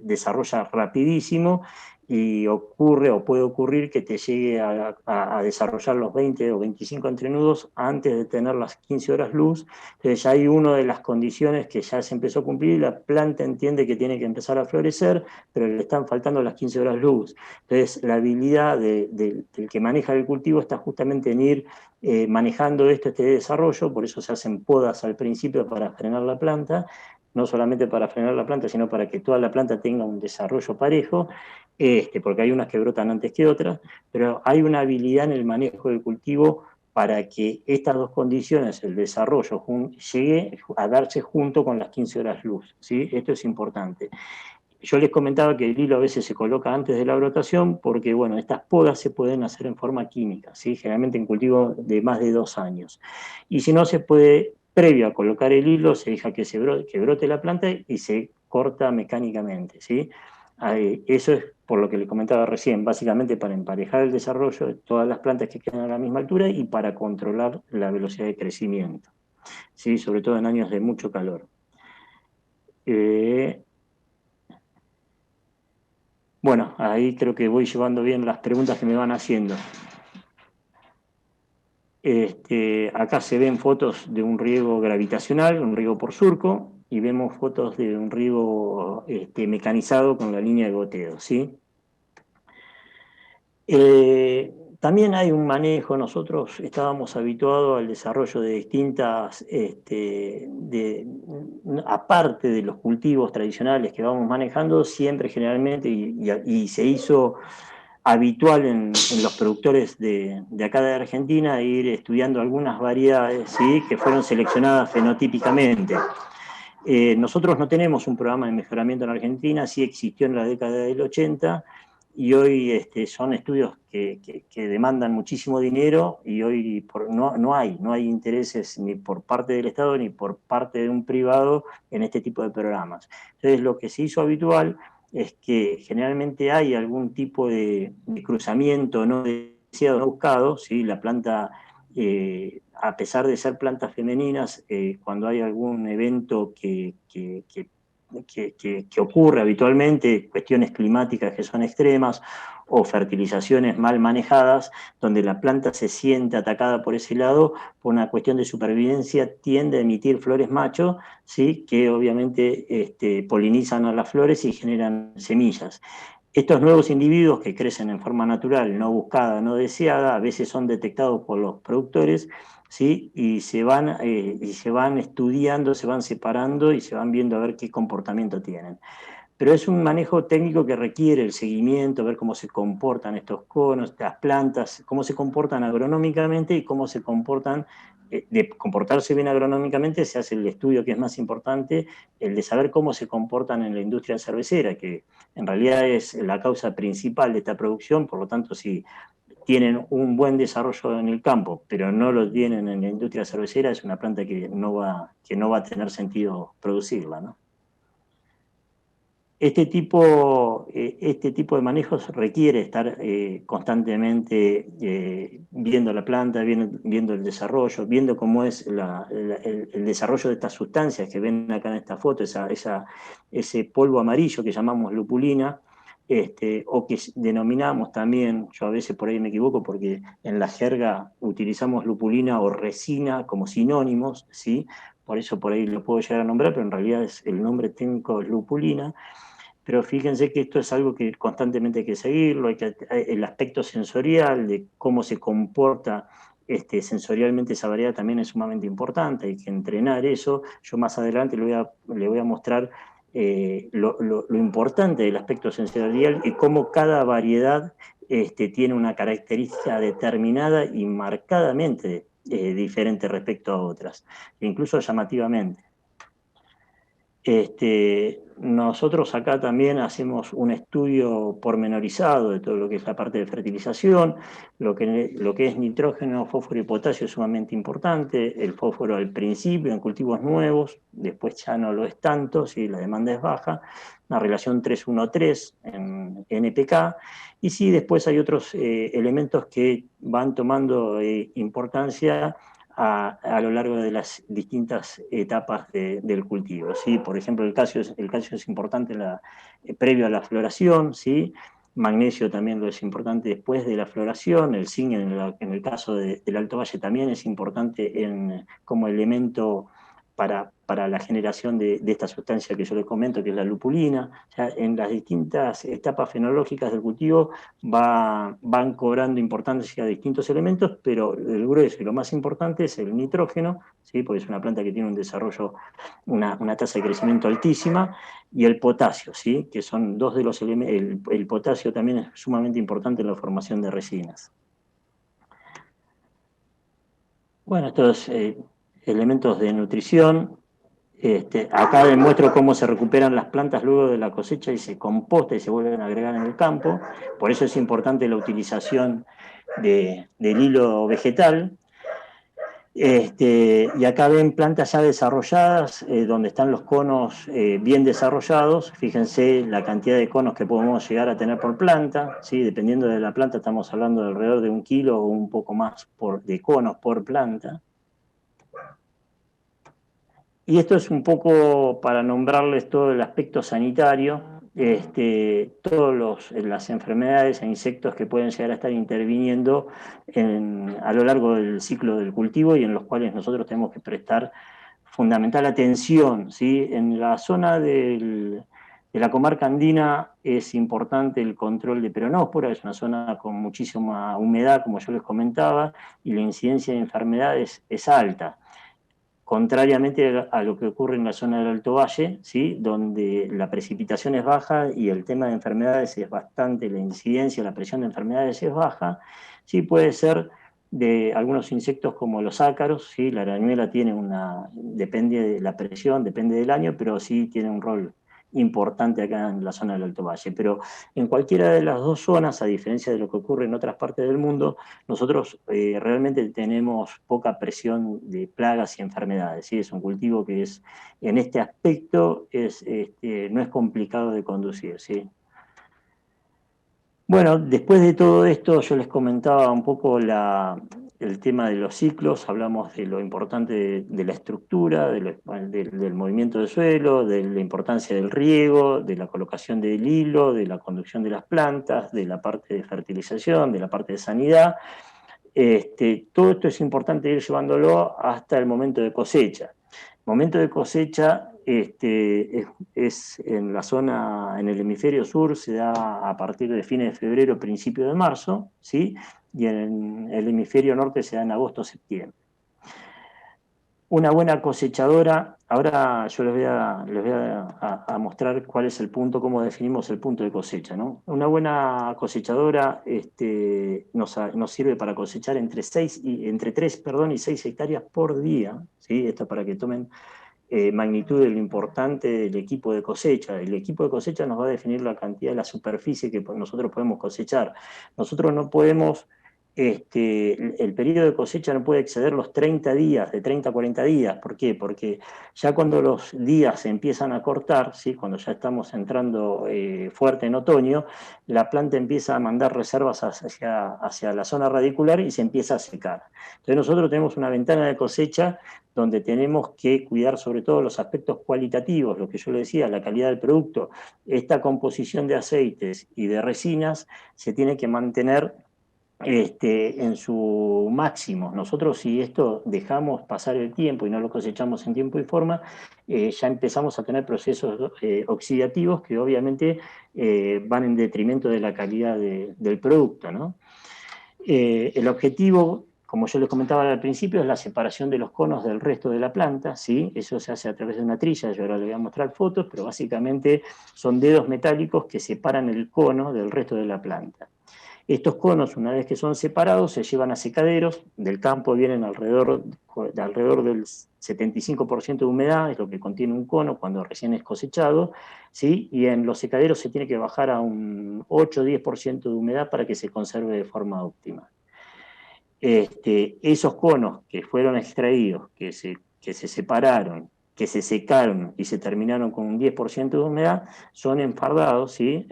desarrolla rapidísimo y ocurre o puede ocurrir que te llegue a desarrollar los 20 o 25 entrenudos antes de tener las 15 horas luz. Entonces ya hay una de las condiciones que ya se empezó a cumplir y la planta entiende que tiene que empezar a florecer, pero le están faltando las 15 horas luz. Entonces la habilidad del que maneja el cultivo está justamente en ir manejando este desarrollo, por eso se hacen podas al principio para frenar la planta, no solamente para frenar la planta, sino para que toda la planta tenga un desarrollo parejo, porque hay unas que brotan antes que otras, pero hay una habilidad en el manejo del cultivo para que estas dos condiciones, el desarrollo, llegue a darse junto con las 15 horas luz, ¿sí? Esto es importante. Yo les comentaba que el hilo a veces se coloca antes de la brotación porque, bueno, estas podas se pueden hacer en forma química, ¿sí? Generalmente en cultivo de más de 2 años. Y si no, se puede, previo a colocar el hilo, se deja que brote la planta y se corta mecánicamente, ¿sí? Eso es por lo que le comentaba recién, básicamente para emparejar el desarrollo de todas las plantas que quedan a la misma altura y para controlar la velocidad de crecimiento, ¿sí? Sobre todo en años de mucho calor. Bueno, ahí creo que voy llevando bien las preguntas que me van haciendo. Acá se ven fotos de un riego gravitacional, un riego por surco, y vemos fotos de un riego mecanizado con la línea de goteo, ¿sí? También hay un manejo, nosotros estábamos habituados al desarrollo de distintas, aparte de los cultivos tradicionales que vamos manejando, siempre generalmente, y se hizo habitual en los productores de acá de Argentina, ir estudiando algunas variedades, ¿sí? Que fueron seleccionadas fenotípicamente. Nosotros no tenemos un programa de mejoramiento en Argentina, sí existió en la década del 80 y hoy son estudios que demandan muchísimo dinero y hoy no hay intereses ni por parte del Estado ni por parte de un privado en este tipo de programas. Entonces lo que se hizo habitual es que generalmente hay algún tipo de cruzamiento no deseado, no buscado, ¿sí? La planta a pesar de ser plantas femeninas, cuando hay algún evento que ocurre habitualmente, cuestiones climáticas que son extremas o fertilizaciones mal manejadas, donde la planta se siente atacada por ese lado, por una cuestión de supervivencia, tiende a emitir flores macho, ¿sí? Que obviamente polinizan a las flores y generan semillas. Estos nuevos individuos que crecen en forma natural, no buscada, no deseada, a veces son detectados por los productores, ¿sí? Y se van estudiando, se van separando y se van viendo a ver qué comportamiento tienen. Pero es un manejo técnico que requiere el seguimiento, ver cómo se comportan estos conos, las plantas, cómo se comportan agronómicamente y cómo se comportan. De comportarse bien agronómicamente se hace el estudio que es más importante, el de saber cómo se comportan en la industria cervecera, que en realidad es la causa principal de esta producción. Por lo tanto, si tienen un buen desarrollo en el campo, pero no lo tienen en la industria cervecera, es una planta que no va a tener sentido producirla, ¿no? Este tipo de manejos requiere estar constantemente viendo la planta, viendo el desarrollo, viendo cómo es el desarrollo de estas sustancias que ven acá en esta foto, ese polvo amarillo que llamamos lupulina, o que denominamos también, yo a veces por ahí me equivoco porque en la jerga utilizamos lupulina o resina como sinónimos, ¿sí? Por eso por ahí lo puedo llegar a nombrar, pero en realidad el nombre técnico es lupulina. Pero fíjense que esto es algo que constantemente hay que seguirlo, el aspecto sensorial de cómo se comporta sensorialmente esa variedad también es sumamente importante, hay que entrenar eso. Yo más adelante le voy a mostrar lo importante del aspecto sensorial y cómo cada variedad tiene una característica determinada y marcadamente diferente respecto a otras, incluso llamativamente. Nosotros acá también hacemos un estudio pormenorizado de todo lo que es la parte de fertilización, lo que es nitrógeno, fósforo y potasio es sumamente importante, el fósforo al principio en cultivos nuevos, después ya no lo es tanto, si la demanda es baja, una relación 3:1:3 en NPK, y sí, después hay otros elementos que van tomando importancia a lo largo de las distintas etapas del cultivo, ¿sí? Por ejemplo, el calcio es importante previo a la floración, ¿sí? Magnesio también lo es importante después de la floración, el zinc en el caso del Alto Valle también es importante como elemento para la generación de esta sustancia que yo les comento, que es la lupulina. O sea, en las distintas etapas fenológicas del cultivo van cobrando importancia a distintos elementos, pero el grueso y lo más importante es el nitrógeno, ¿sí? Porque es una planta que tiene un desarrollo, una tasa de crecimiento altísima, y el potasio, ¿sí? Que son dos de los elementos. El potasio también es sumamente importante en la formación de resinas. Bueno, estos elementos de nutrición. Acá demuestro cómo se recuperan las plantas luego de la cosecha y se composta y se vuelven a agregar en el campo. Por eso es importante la utilización del hilo vegetal. Y acá ven plantas ya desarrolladas, donde están los conos bien desarrollados. Fíjense la cantidad de conos que podemos llegar a tener por planta, ¿sí? Dependiendo de la planta estamos hablando de alrededor de 1 kilo o un poco más de conos por planta. Y esto es un poco para nombrarles todo el aspecto sanitario, todas las enfermedades e insectos que pueden llegar a estar interviniendo a lo largo del ciclo del cultivo y en los cuales nosotros tenemos que prestar fundamental atención, ¿sí? En la zona de la comarca andina es importante el control de peronóspora, es una zona con muchísima humedad, como yo les comentaba, y la incidencia de enfermedades es alta, contrariamente a lo que ocurre en la zona del Alto Valle, ¿sí? Donde la precipitación es baja y el tema de enfermedades es bastante, la incidencia, la presión de enfermedades es baja, sí puede ser de algunos insectos como los ácaros, ¿sí? La arañuela depende de la presión, depende del año, pero sí tiene un rol importante acá en la zona del Alto Valle. Pero en cualquiera de las dos zonas, a diferencia de lo que ocurre en otras partes del mundo, nosotros realmente tenemos poca presión de plagas y enfermedades, ¿sí? Es un cultivo que en este aspecto no es complicado de conducir, ¿sí? Bueno, después de todo esto yo les comentaba un poco el tema de los ciclos, hablamos de lo importante de la estructura, del movimiento del suelo, de la importancia del riego, de la colocación del hilo, de la conducción de las plantas, de la parte de fertilización, de la parte de sanidad. Todo esto es importante ir llevándolo hasta el momento de cosecha. El momento de cosecha es en la zona, en el hemisferio sur, se da a partir de fines de febrero, principio de marzo, ¿sí? Y en el hemisferio norte se da en agosto, septiembre. Una buena cosechadora, ahora yo les voy a mostrar cuál es el punto, cómo definimos el punto de cosecha, ¿no? Una buena cosechadora nos sirve para cosechar entre 3 y 6 hectáreas por día, ¿sí? Esto para que tomen magnitud de lo importante del equipo de cosecha. El equipo de cosecha nos va a definir la cantidad de la superficie que nosotros podemos cosechar. Nosotros no podemos, el periodo de cosecha no puede exceder los 30 días, de 30 a 40 días. ¿Por qué? Porque ya cuando los días se empiezan a cortar, ¿sí? Cuando ya estamos entrando fuerte en otoño, la planta empieza a mandar reservas hacia la zona radicular y se empieza a secar. Entonces nosotros tenemos una ventana de cosecha donde tenemos que cuidar sobre todo los aspectos cualitativos, lo que yo le decía, la calidad del producto. Esta composición de aceites y de resinas se tiene que mantener en su máximo. Nosotros, si esto dejamos pasar el tiempo y no lo cosechamos en tiempo y forma, ya empezamos a tener procesos oxidativos que obviamente van en detrimento de la calidad del producto, ¿no? El objetivo, como yo les comentaba al principio, es la separación de los conos del resto de la planta, ¿sí? Eso se hace a través de una trilla, yo ahora les voy a mostrar fotos, pero básicamente son dedos metálicos que separan el cono del resto de la planta. Estos conos, una vez que son separados, se llevan a secaderos, del campo vienen alrededor del 75% de humedad, es lo que contiene un cono cuando recién es cosechado, ¿sí? Y en los secaderos se tiene que bajar a un 8 o 10% de humedad para que se conserve de forma óptima. Esos conos que fueron extraídos, que se separaron, que se secaron y se terminaron con un 10% de humedad, son enfardados, ¿sí?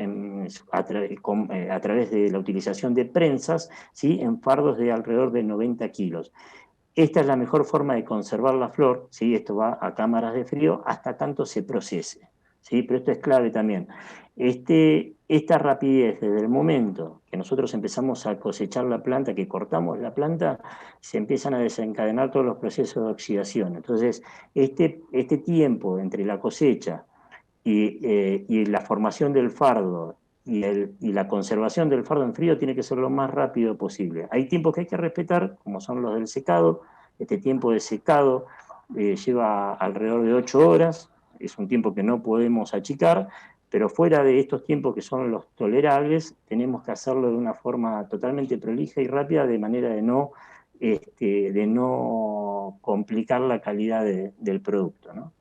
A través de la utilización de prensas, ¿sí? En fardos de alrededor de 90 kilos. Esta es la mejor forma de conservar la flor, ¿sí? Esto va a cámaras de frío hasta tanto se procese, ¿sí? Pero esto es clave también. Esta rapidez desde el momento que nosotros empezamos a cosechar la planta, que cortamos la planta, se empiezan a desencadenar todos los procesos de oxidación. Entonces, este tiempo entre la cosecha y la formación del fardo y la conservación del fardo en frío tiene que ser lo más rápido posible. Hay tiempos que hay que respetar, como son los del secado. Este tiempo de secado lleva alrededor de 8 horas, es un tiempo que no podemos achicar, pero fuera de estos tiempos que son los tolerables, tenemos que hacerlo de una forma totalmente prolija y rápida, de manera de no complicar la calidad del producto, ¿no?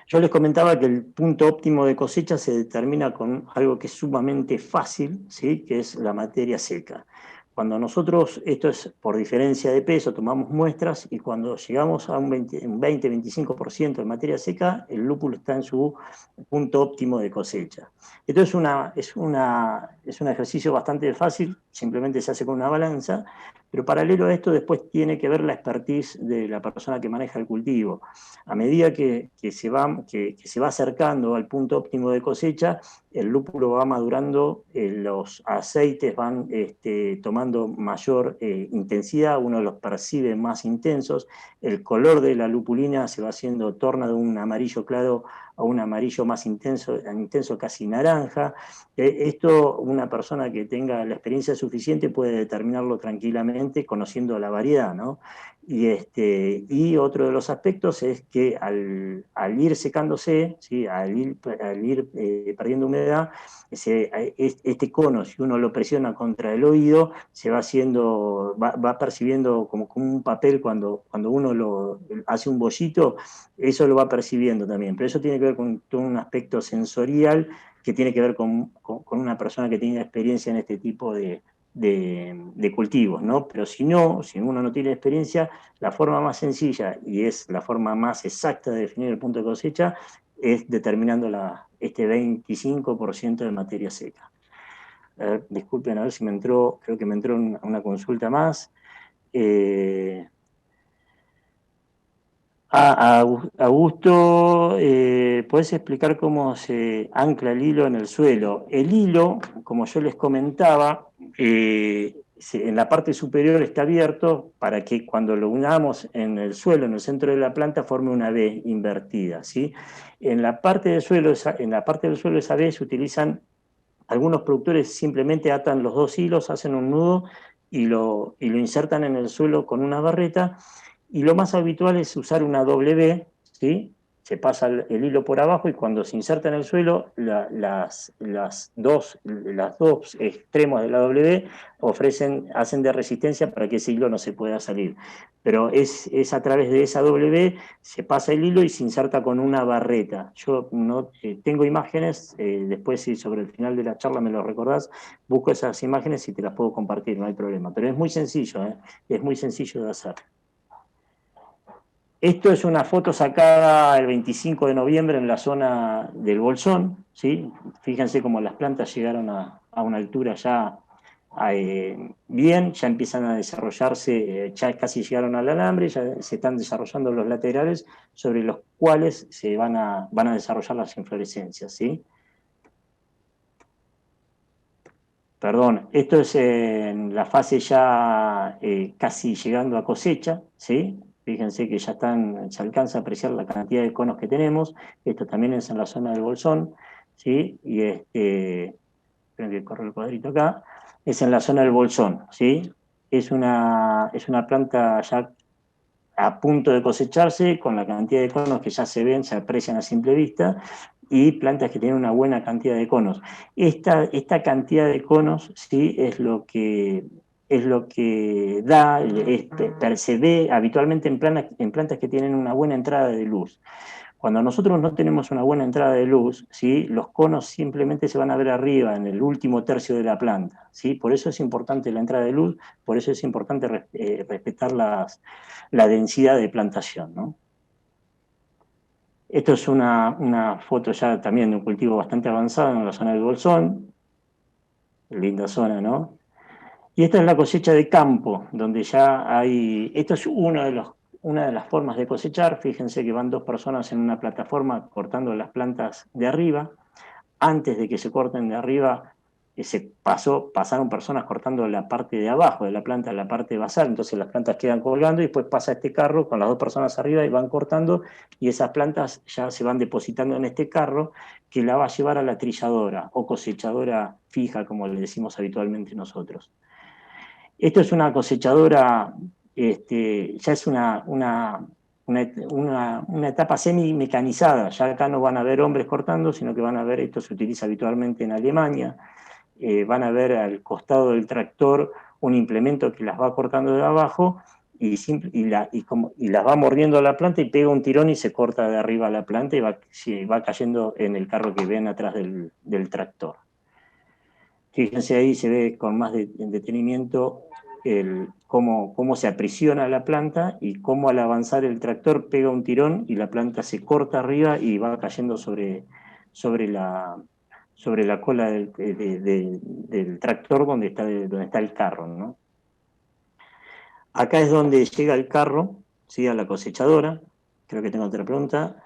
Yo les comentaba que el punto óptimo de cosecha se determina con algo que es sumamente fácil, ¿sí? Que es la materia seca. Cuando nosotros, esto es por diferencia de peso, tomamos muestras y cuando llegamos a un 20-25% de materia seca, el lúpulo está en su punto óptimo de cosecha. Esto es un ejercicio bastante fácil, simplemente se hace con una balanza, pero paralelo a esto después tiene que ver la expertise de la persona que maneja el cultivo. A medida que se va acercando al punto óptimo de cosecha, el lúpulo va madurando, los aceites van tomando mayor intensidad, uno los percibe más intensos, el color de la lupulina se va haciendo, torna de un amarillo claro a un amarillo más intenso, casi naranja. Esto, una persona que tenga la experiencia suficiente puede determinarlo tranquilamente conociendo la variedad, ¿no? Y otro de los aspectos es que al ir secándose, ¿sí? al ir perdiendo humedad, este cono, si uno lo presiona contra el oído, se va haciendo, va percibiendo como un papel cuando uno lo hace un bollito, eso lo va percibiendo también. Pero eso tiene que ver con todo un aspecto sensorial que tiene que ver con una persona que tiene experiencia en este tipo de cultivos, ¿no? Pero si uno no tiene experiencia, la forma más sencilla y es la forma más exacta de definir el punto de cosecha es determinando este 25% de materia seca. Disculpen, a ver si me entró, creo que me entró una consulta más. Augusto, ¿podés explicar cómo se ancla el hilo en el suelo? El hilo, como yo les comentaba, en la parte superior está abierto para que cuando lo unamos en el suelo, en el centro de la planta, forme una V invertida, ¿sí? En la parte del suelo, esa V se utilizan, algunos productores simplemente atan los dos hilos, hacen un nudo y lo insertan en el suelo con una barreta, y lo más habitual es usar una W, ¿sí? Se pasa el hilo por abajo y cuando se inserta en el suelo, las dos extremos de la W hacen de resistencia para que ese hilo no se pueda salir. Pero es a través de esa W, se pasa el hilo y se inserta con una barreta. Yo no tengo imágenes, después si sobre el final de la charla me lo recordás, busco esas imágenes y te las puedo compartir, no hay problema. Pero es muy sencillo, es muy sencillo de hacer. Esto es una foto sacada el 25 de noviembre en la zona del Bolsón, ¿sí? Fíjense cómo las plantas llegaron a una altura ya bien, ya empiezan a desarrollarse, ya casi llegaron al alambre, ya se están desarrollando los laterales sobre los cuales se van a desarrollar las inflorescencias, ¿sí? Perdón, esto es en la fase ya casi llegando a cosecha, ¿sí? Fíjense que se alcanza a apreciar la cantidad de conos que tenemos. Esto también es en la zona del Bolsón, ¿sí? Y esperen que corre el cuadrito acá, es en la zona del Bolsón, ¿sí? Es una planta ya a punto de cosecharse, con la cantidad de conos que ya se ven, se aprecian a simple vista, y plantas que tienen una buena cantidad de conos. Esta cantidad de conos, ¿sí? Es lo que da, se ve habitualmente en plantas que tienen una buena entrada de luz. Cuando nosotros no tenemos una buena entrada de luz, ¿sí? Los conos simplemente se van a ver arriba, en el último tercio de la planta, ¿sí? Por eso es importante la entrada de luz, por eso es importante respetar la densidad de plantación, ¿no? Esto es una foto ya también de un cultivo bastante avanzado en la zona del Bolsón, linda zona, ¿no? Y esta es la cosecha de campo, donde ya hay, esto es una de las formas de cosechar. Fíjense que van dos personas en una plataforma cortando las plantas de arriba. Antes de que se corten de arriba, pasaron personas cortando la parte de abajo de la planta, la parte basal, entonces las plantas quedan colgando y después pasa este carro con las dos personas arriba y van cortando y esas plantas ya se van depositando en este carro que la va a llevar a la trilladora o cosechadora fija, como le decimos habitualmente nosotros. Esto es una cosechadora, ya es una etapa semi-mecanizada. Ya acá no van a ver hombres cortando, sino que van a ver, esto se utiliza habitualmente en Alemania, van a ver al costado del tractor un implemento que las va cortando de abajo y las va mordiendo a la planta y pega un tirón y se corta de arriba la planta y va cayendo en el carro que ven atrás del tractor. Fíjense ahí, se ve con más detenimiento cómo se aprisiona la planta y cómo al avanzar el tractor pega un tirón y la planta se corta arriba y va cayendo sobre la cola del tractor donde está el carro, ¿no? Acá es donde llega el carro, ¿sí? A la cosechadora. Creo que tengo otra pregunta.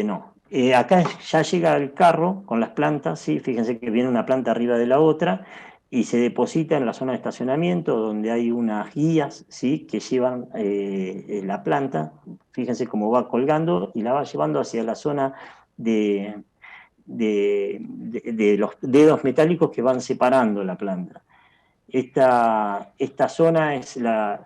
No. Acá ya llega el carro con las plantas, ¿sí? Fíjense que viene una planta arriba de la otra y se deposita en la zona de estacionamiento donde hay unas guías, ¿sí? Que llevan la planta. Fíjense cómo va colgando y la va llevando hacia la zona de los dedos metálicos que van separando la planta. Esta zona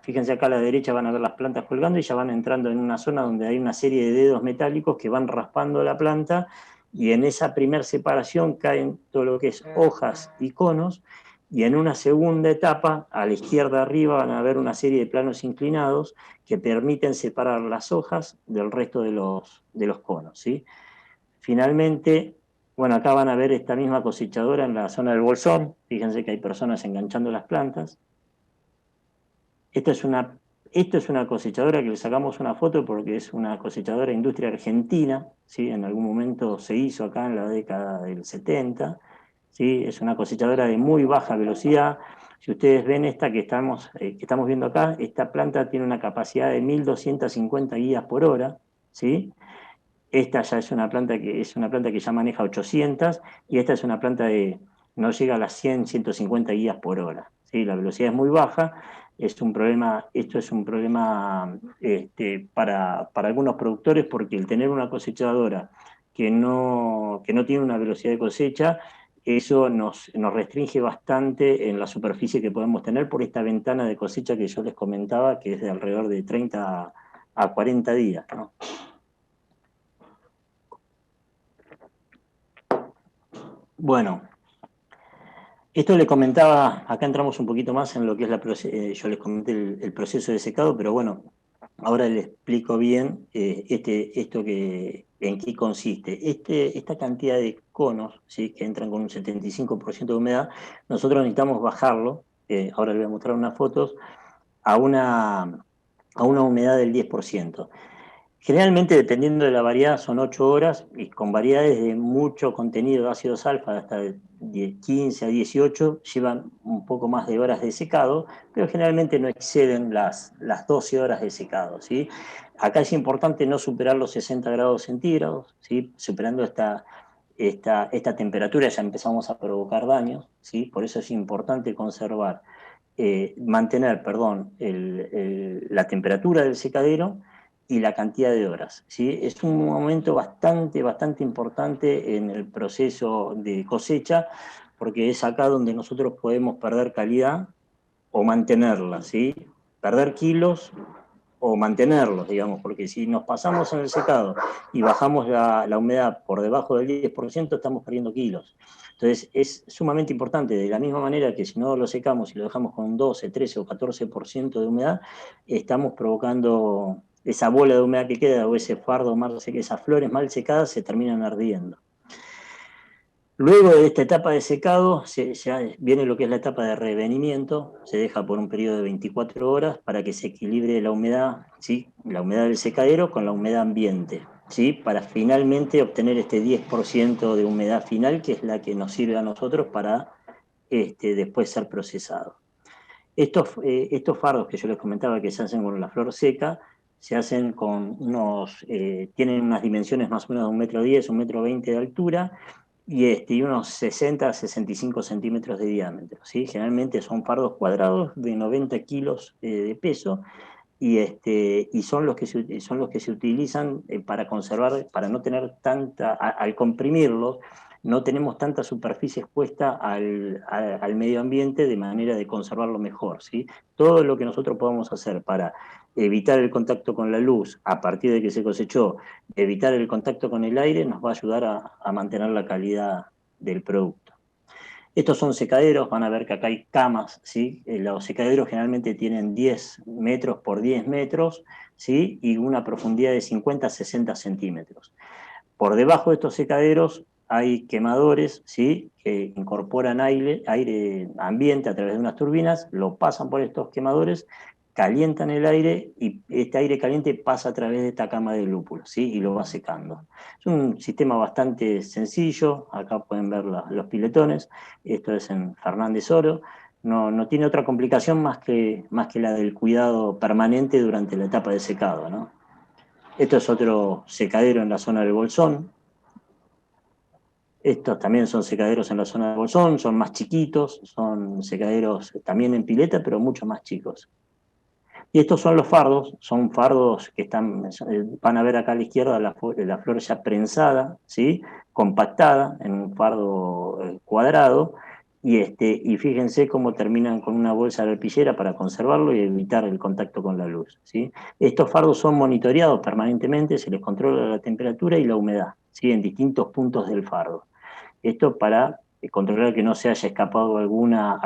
fíjense acá a la derecha van a ver las plantas colgando y ya van entrando en una zona donde hay una serie de dedos metálicos que van raspando la planta y en esa primera separación caen todo lo que es hojas y conos y en una segunda etapa, a la izquierda arriba van a ver una serie de planos inclinados que permiten separar las hojas del resto de los conos, ¿sí? Finalmente, bueno, acá van a ver esta misma cosechadora en la zona del Bolsón. Fíjense que hay personas enganchando las plantas. Esto es una cosechadora que le sacamos una foto porque es una cosechadora de industria argentina, ¿sí? En algún momento se hizo acá en la década del 70, ¿sí? Es una cosechadora de muy baja velocidad. Si ustedes ven esta que estamos viendo acá, esta planta tiene una capacidad de 1250 guías por hora, ¿sí? Esta ya es una planta que ya maneja 800 y esta es una planta no llega a las 100, 150 guías por hora. ¿Sí? La velocidad es muy baja, esto es un problema para algunos productores porque el tener una cosechadora que no tiene una velocidad de cosecha, eso nos restringe bastante en la superficie que podemos tener por esta ventana de cosecha que yo les comentaba, que es de alrededor de 30 a 40 días, ¿no? Bueno, esto le comentaba, acá entramos un poquito más en lo que es yo les comenté el proceso de secado, pero bueno, ahora les explico bien en qué consiste. Esta cantidad de conos, ¿sí? Que entran con un 75% de humedad, nosotros necesitamos bajarlo, ahora les voy a mostrar unas fotos, a una humedad del 10%. Generalmente, dependiendo de la variedad, son 8 horas y con variedades de mucho contenido de ácidos alfa, hasta de 15 a 18, llevan un poco más de horas de secado, pero generalmente no exceden las 12 horas de secado, ¿sí? Acá es importante no superar los 60 grados centígrados, ¿sí? Superando esta temperatura ya empezamos a provocar daños, ¿sí? Por eso es importante mantener, perdón, la temperatura del secadero y la cantidad de horas, ¿sí? Es un momento bastante importante en el proceso de cosecha, porque es acá donde nosotros podemos perder calidad o mantenerla, ¿sí? Perder kilos o mantenerlos, digamos, porque si nos pasamos en el secado y bajamos la humedad por debajo del 10%, estamos perdiendo kilos. Entonces es sumamente importante, de la misma manera que si no lo secamos y lo dejamos con un 12, 13 o 14% de humedad, estamos provocando esa bola de humedad que queda o ese fardo mal secado, esas flores mal secadas se terminan ardiendo. Luego de esta etapa de secado, ya viene lo que es la etapa de revenimiento, se deja por un periodo de 24 horas para que se equilibre la humedad, ¿sí? La humedad del secadero con la humedad ambiente, ¿sí? Para finalmente obtener este 10% de humedad final, que es la que nos sirve a nosotros para después ser procesado. Estos fardos que yo les comentaba que se hacen con la flor seca, se hacen con tienen unas dimensiones más o menos de 1,10 m, 1,20 m de altura, y unos 60 a 65 centímetros de diámetro, ¿sí? Generalmente son fardos cuadrados de 90 kilos de peso, y son los que se utilizan para conservar, para no tener al comprimirlos, no tenemos tanta superficie expuesta al medio ambiente, de manera de conservarlo mejor, ¿sí? Todo lo que nosotros podamos hacer para evitar el contacto con la luz a partir de que se cosechó, evitar el contacto con el aire, nos va a ayudar a mantener la calidad del producto. Estos son secaderos, van a ver que acá hay camas, ¿sí? Los secaderos generalmente tienen 10 metros por 10 metros, ¿sí? Y una profundidad de 50 a 60 centímetros. Por debajo de estos secaderos hay quemadores, ¿sí? Que incorporan aire ambiente a través de unas turbinas, lo pasan por estos quemadores, calientan el aire y este aire caliente pasa a través de esta cama de lúpulo, ¿sí? Y lo va secando. Es un sistema bastante sencillo, acá pueden ver los piletones, esto es en Fernández Oro, no tiene otra complicación más que la del cuidado permanente durante la etapa de secado, ¿no? Esto es otro secadero en la zona del Bolsón. Estos también son secaderos en la zona del Bolsón, son más chiquitos, son secaderos también en pileta, pero mucho más chicos. Y estos son fardos que van a ver acá a la izquierda la flor ya prensada, ¿sí? Compactada en un fardo cuadrado, y fíjense cómo terminan con una bolsa de arpillera para conservarlo y evitar el contacto con la luz, ¿sí? Estos fardos son monitoreados permanentemente, se les controla la temperatura y la humedad, ¿sí? En distintos puntos del fardo. Esto para controlar que no se haya escapado alguna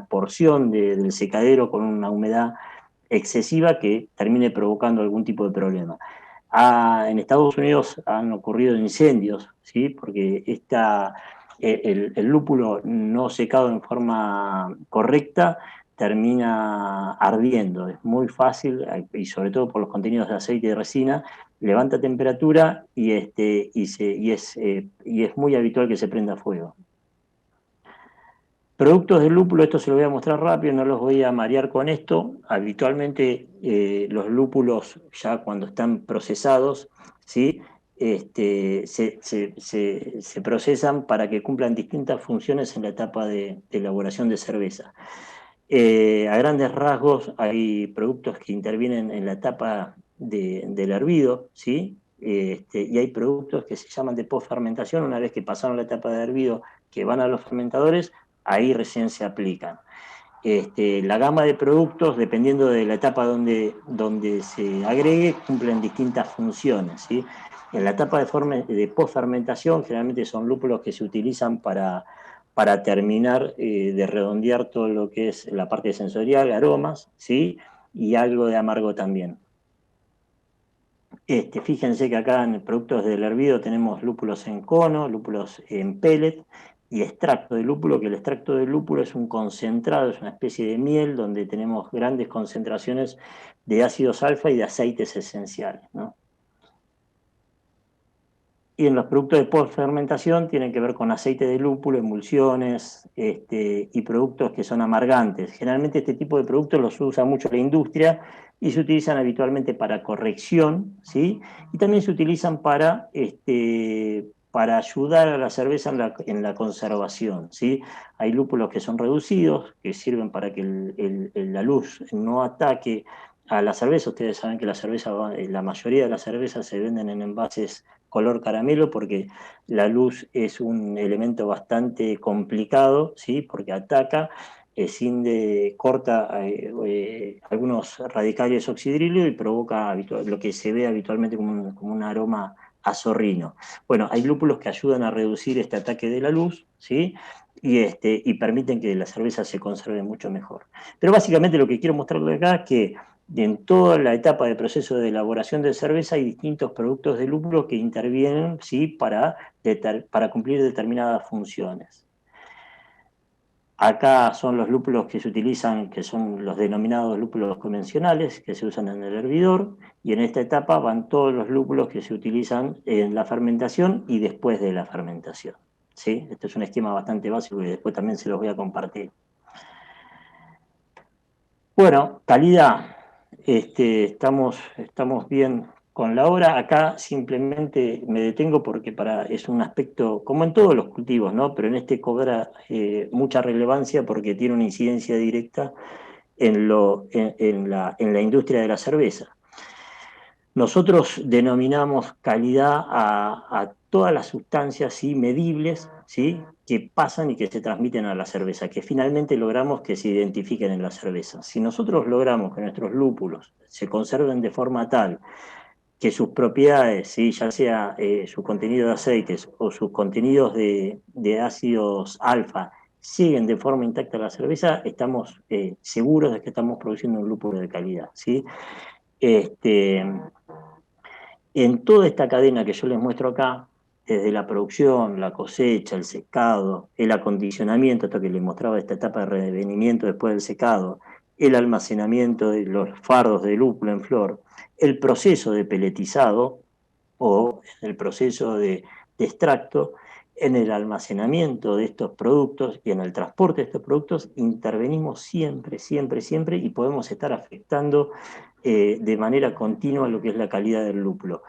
porción del secadero con una humedad excesiva que termine provocando algún tipo de problema. En Estados Unidos han ocurrido incendios, ¿sí? Porque el lúpulo no secado en forma correcta termina ardiendo. Es muy fácil, y sobre todo por los contenidos de aceite y de resina, levanta temperatura y es muy habitual que se prenda fuego. Productos del lúpulo, esto se lo voy a mostrar rápido, no los voy a marear con esto. Habitualmente los lúpulos ya cuando están procesados, ¿sí? Se procesan para que cumplan distintas funciones en la etapa de elaboración de cerveza. A grandes rasgos hay productos que intervienen en la etapa del hervido, ¿sí? Y hay productos que se llaman de postfermentación, una vez que pasaron la etapa de hervido, que van a los fermentadores, ahí recién se aplican. La gama de productos, dependiendo de la etapa donde se agregue, cumplen distintas funciones, ¿sí? En la etapa de postfermentación, generalmente son lúpulos que se utilizan para terminar de redondear todo lo que es la parte sensorial, aromas, ¿sí? Y algo de amargo también. Fíjense que acá en productos del hervido tenemos lúpulos en cono, lúpulos en pellet y extracto de lúpulo, que el extracto de lúpulo es un concentrado, es una especie de miel donde tenemos grandes concentraciones de ácidos alfa y de aceites esenciales, ¿no? Y en los productos de postfermentación tienen que ver con aceite de lúpulo, emulsiones y productos que son amargantes. Generalmente este tipo de productos los usa mucho la industria y se utilizan habitualmente para corrección, ¿sí? Y también se utilizan para ayudar a la cerveza en la conservación, ¿sí? Hay lúpulos que son reducidos, que sirven para que la luz no ataque a la cerveza. Ustedes saben que la mayoría de las cervezas se venden en envases color caramelo porque la luz es un elemento bastante complicado, ¿sí? Porque ataca corta algunos radicales oxidrilio y provoca lo que se ve habitualmente como un aroma a zorrino. Bueno, hay lúpulos que ayudan a reducir este ataque de la luz, ¿sí? Y permiten que la cerveza se conserve mucho mejor. Pero básicamente lo que quiero mostrarle acá es que en toda la etapa de proceso de elaboración de cerveza hay distintos productos de lúpulo que intervienen, ¿sí? para cumplir determinadas funciones. Acá son los lúpulos que se utilizan, que son los denominados lúpulos convencionales, que se usan en el hervidor, y en esta etapa van todos los lúpulos que se utilizan en la fermentación y después de la fermentación. ¿Sí? Este es un esquema bastante básico y después también se los voy a compartir. Bueno, calidad. Estamos bien con la hora. Acá simplemente me detengo porque es un aspecto, como en todos los cultivos, ¿no? Pero en este cobra mucha relevancia porque tiene una incidencia directa en la industria de la cerveza. Nosotros denominamos calidad a todas las sustancias, ¿sí? Medibles, ¿sí? Que pasan y que se transmiten a la cerveza, que finalmente logramos que se identifiquen en la cerveza. Si nosotros logramos que nuestros lúpulos se conserven de forma tal que sus propiedades, ¿sí? Ya sea su contenido de aceites o sus contenidos de ácidos alfa, siguen de forma intacta la cerveza, estamos seguros de que estamos produciendo un lúpulo de calidad, ¿sí? Este, en toda esta cadena que yo les muestro acá, desde la producción, la cosecha, el secado, el acondicionamiento, esto que les mostraba esta etapa de revenimiento después del secado, el almacenamiento de los fardos de lúpulo en flor, el proceso de peletizado o el proceso de extracto, en el almacenamiento de estos productos y en el transporte de estos productos, intervenimos siempre, siempre, siempre y podemos estar afectando de manera continua lo que es la calidad del lúpulo.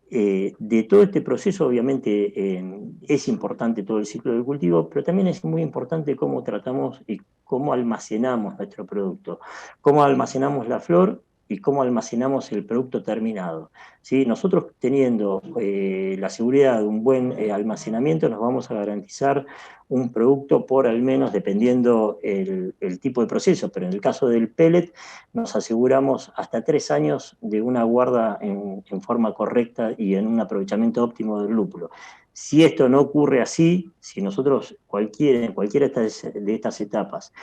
De todo este proceso, obviamente, es importante todo el ciclo del cultivo, pero también es muy importante cómo tratamos y cómo almacenamos nuestro producto, cómo almacenamos la flor y cómo almacenamos el producto terminado. ¿Sí? Nosotros teniendo la seguridad de un buen almacenamiento, nos vamos a garantizar un producto por al menos, dependiendo el tipo de proceso, pero en el caso del pellet, nos aseguramos hasta 3 años de una guarda en forma correcta y en un aprovechamiento óptimo del lúpulo. Si esto no ocurre así, si nosotros en cualquiera de estas etapas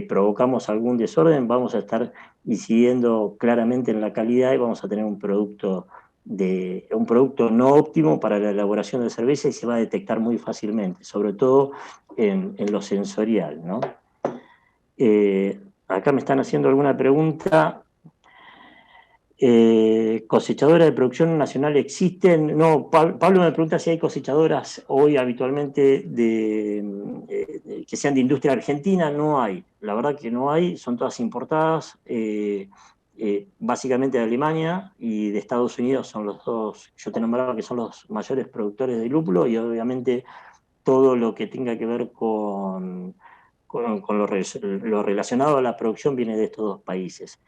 provocamos algún desorden, vamos a estar incidiendo claramente en la calidad y vamos a tener un producto no óptimo para la elaboración de cerveza y se va a detectar muy fácilmente, sobre todo en lo sensorial, ¿no? Acá me están haciendo alguna pregunta. ¿Cosechadoras de producción nacional existen? No, Pablo me pregunta si hay cosechadoras hoy habitualmente que sean de industria argentina. No hay, la verdad que no hay, son todas importadas, básicamente de Alemania y de Estados Unidos son los dos, yo te nombraba que son los mayores productores de lúpulo y obviamente todo lo que tenga que ver con lo relacionado a la producción viene de estos dos países.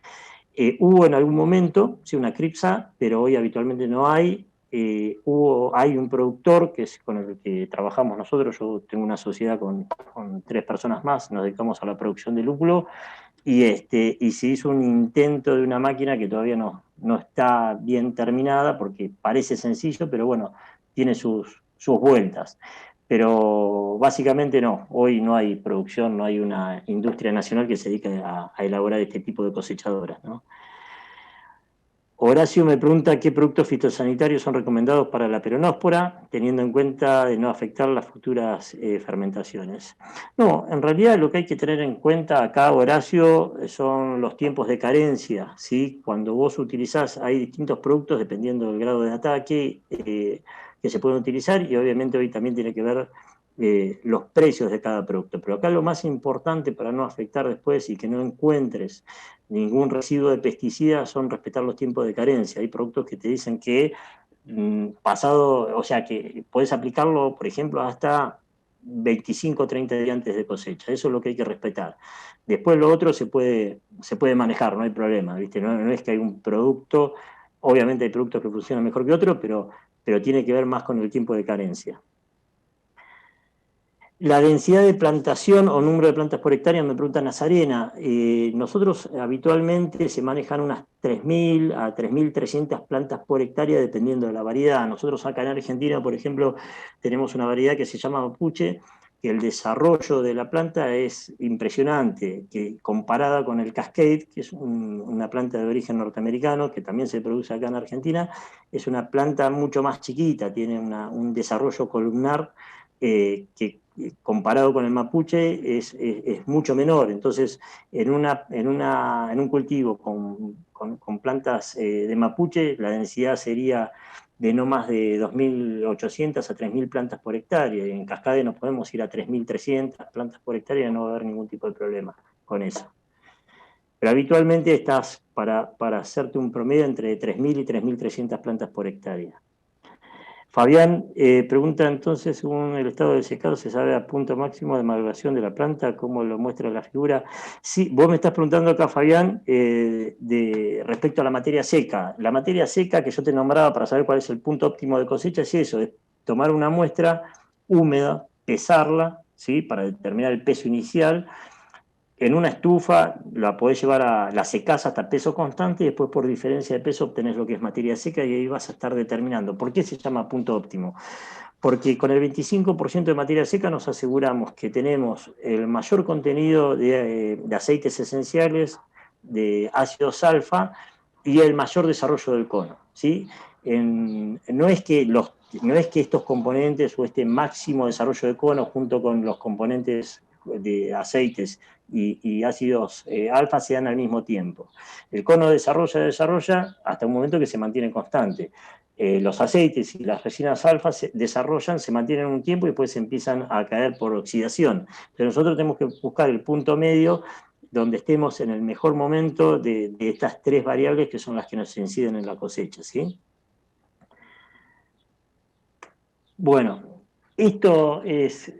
Hubo en algún momento, sí, una CRIPSA, pero hoy habitualmente no hay. Hay un productor que es con el que trabajamos nosotros, yo tengo una sociedad con 3 personas más, nos dedicamos a la producción de lúpulo, y se hizo un intento de una máquina que todavía no está bien terminada, porque parece sencillo, pero bueno, tiene sus vueltas. Pero básicamente no, hoy no hay producción, no hay una industria nacional que se dedique a elaborar este tipo de cosechadoras, ¿no? Horacio me pregunta qué productos fitosanitarios son recomendados para la peronóspora, teniendo en cuenta de no afectar las futuras fermentaciones. No, en realidad lo que hay que tener en cuenta acá, Horacio, son los tiempos de carencia, ¿sí? Cuando vos utilizás, hay distintos productos dependiendo del grado de ataque que se pueden utilizar y obviamente hoy también tiene que ver los precios de cada producto. Pero acá lo más importante para no afectar después y que no encuentres ningún residuo de pesticida son respetar los tiempos de carencia. Hay productos que te dicen que pasado, o sea, que podés aplicarlo, por ejemplo, hasta 25 o 30 días antes de cosecha. Eso es lo que hay que respetar. Después lo otro se puede manejar, no hay problema, ¿viste? No es que hay un producto, obviamente hay productos que funcionan mejor que otros, pero tiene que ver más con el tiempo de carencia. La densidad de plantación o número de plantas por hectárea, me pregunta Nazarena. Nosotros habitualmente se manejan unas 3.000 a 3.300 plantas por hectárea dependiendo de la variedad. Nosotros acá en Argentina, por ejemplo, tenemos una variedad que se llama mapuche, que el desarrollo de la planta es impresionante, que comparada con el Cascade, que es una planta de origen norteamericano, que también se produce acá en Argentina, es una planta mucho más chiquita, tiene un desarrollo columnar que comparado con el mapuche es mucho menor. Entonces, en un cultivo con plantas de mapuche, la densidad sería de no más de 2.800 a 3.000 plantas por hectárea. Y en Cascade nos podemos ir a 3.300 plantas por hectárea, no va a haber ningún tipo de problema con eso. Pero habitualmente estás para hacerte un promedio entre 3.000 y 3.300 plantas por hectárea. Fabián pregunta entonces, según el estado del secado, ¿se sabe a punto máximo de maduración de la planta? ¿Cómo lo muestra la figura? Sí, vos me estás preguntando acá, Fabián, respecto a la materia seca. La materia seca que yo te nombraba para saber cuál es el punto óptimo de cosecha es eso, es tomar una muestra húmeda, pesarla, ¿sí? Para determinar el peso inicial. En una estufa la podés llevar la secás hasta peso constante y después por diferencia de peso obtenés lo que es materia seca y ahí vas a estar determinando. ¿Por qué se llama punto óptimo? Porque con el 25% de materia seca nos aseguramos que tenemos el mayor contenido de aceites esenciales, de ácidos alfa y el mayor desarrollo del cono, ¿sí? No es que estos componentes o este máximo desarrollo de cono junto con los componentes de aceites y ácidos alfa se dan al mismo tiempo. El cono desarrolla hasta un momento que se mantiene constante. Los aceites y las resinas alfa se desarrollan, se mantienen un tiempo y después empiezan a caer por oxidación. Pero nosotros tenemos que buscar el punto medio donde estemos en el mejor momento de estas tres variables que son las que nos inciden en la cosecha, ¿sí? Bueno, esto es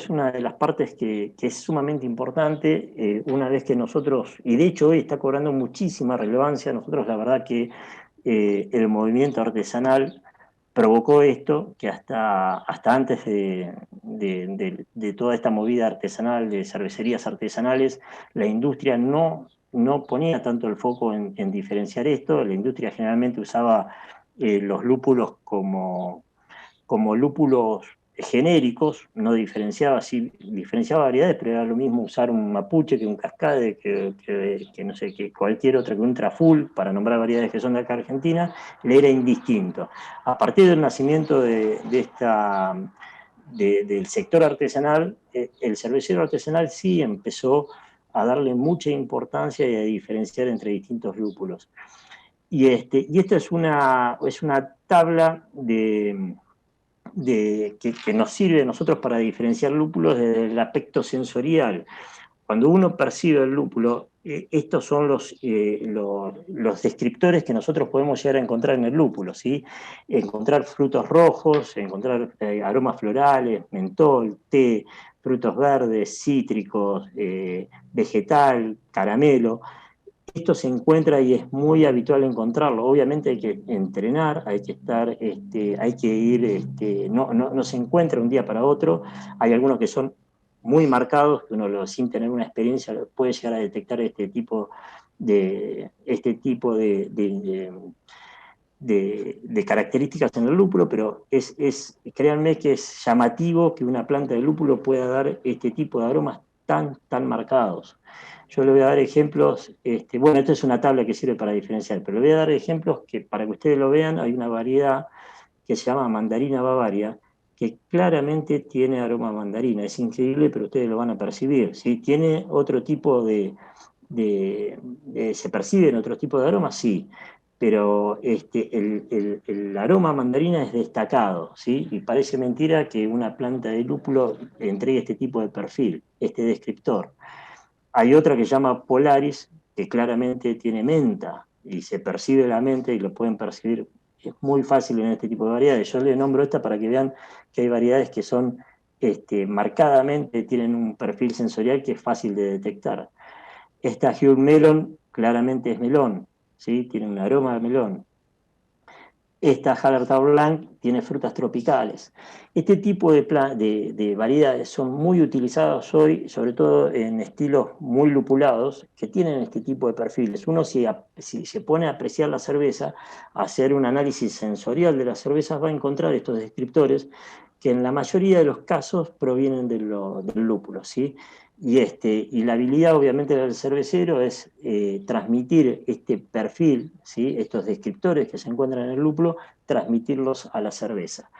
una de las partes que es sumamente importante, una vez que nosotros, y de hecho hoy está cobrando muchísima relevancia, nosotros la verdad que el movimiento artesanal provocó esto, que hasta antes de toda esta movida artesanal, de cervecerías artesanales, la industria no ponía tanto el foco en diferenciar esto, la industria generalmente usaba los lúpulos como lúpulos genéricos, no diferenciaba, sí, diferenciaba variedades, pero era lo mismo usar un mapuche que un cascade, que no sé, que cualquier otra, que un traful, para nombrar variedades que son de acá Argentina, le era indistinto. A partir del nacimiento del sector artesanal, el cervecero artesanal sí empezó a darle mucha importancia y a diferenciar entre distintos lúpulos. Y esta es una tabla que nos sirve a nosotros para diferenciar lúpulos desde el aspecto sensorial. Cuando uno percibe el lúpulo, estos son los descriptores que nosotros podemos llegar a encontrar en el lúpulo, ¿sí? Encontrar frutos rojos, encontrar aromas florales, mentol, té, frutos verdes, cítricos, vegetal, caramelo. Esto se encuentra y es muy habitual encontrarlo. Obviamente hay que entrenar, hay que estar, hay que ir, no se encuentra un día para otro. Hay algunos que son muy marcados, que uno sin tener una experiencia puede llegar a detectar este tipo de características en el lúpulo, pero créanme que es llamativo que una planta de lúpulo pueda dar este tipo de aromas tan marcados. Yo le voy a dar ejemplos, bueno, esta es una tabla que sirve para diferenciar, pero le voy a dar ejemplos que para que ustedes lo vean, hay una variedad que se llama mandarina bavaria, que claramente tiene aroma a mandarina. Es increíble, pero ustedes lo van a percibir. ¿Sí? Tiene otro tipo se perciben otros tipos de aromas, sí, pero el aroma a mandarina es destacado, ¿sí? Y parece mentira que una planta de lúpulo entregue este tipo de perfil, este descriptor. Hay otra que se llama Polaris, que claramente tiene menta, y se percibe la menta y lo pueden percibir. Es muy fácil en este tipo de variedades. Yo le nombro esta para que vean que hay variedades que son marcadamente, tienen un perfil sensorial que es fácil de detectar. Esta Hugh Melon claramente es melón, ¿sí? Tiene un aroma de melón. esta Hallertau Blanc tiene frutas tropicales. Este tipo de variedades son muy utilizadas hoy, sobre todo en estilos muy lupulados, que tienen este tipo de perfiles. Uno si se pone a apreciar la cerveza, a hacer un análisis sensorial de las cervezas, va a encontrar estos descriptores que en la mayoría de los casos provienen del lúpulo, ¿sí? Y la habilidad, obviamente, del cervecero es transmitir este perfil, ¿sí? Estos descriptores que se encuentran en el lúpulo, transmitirlos a la cerveza.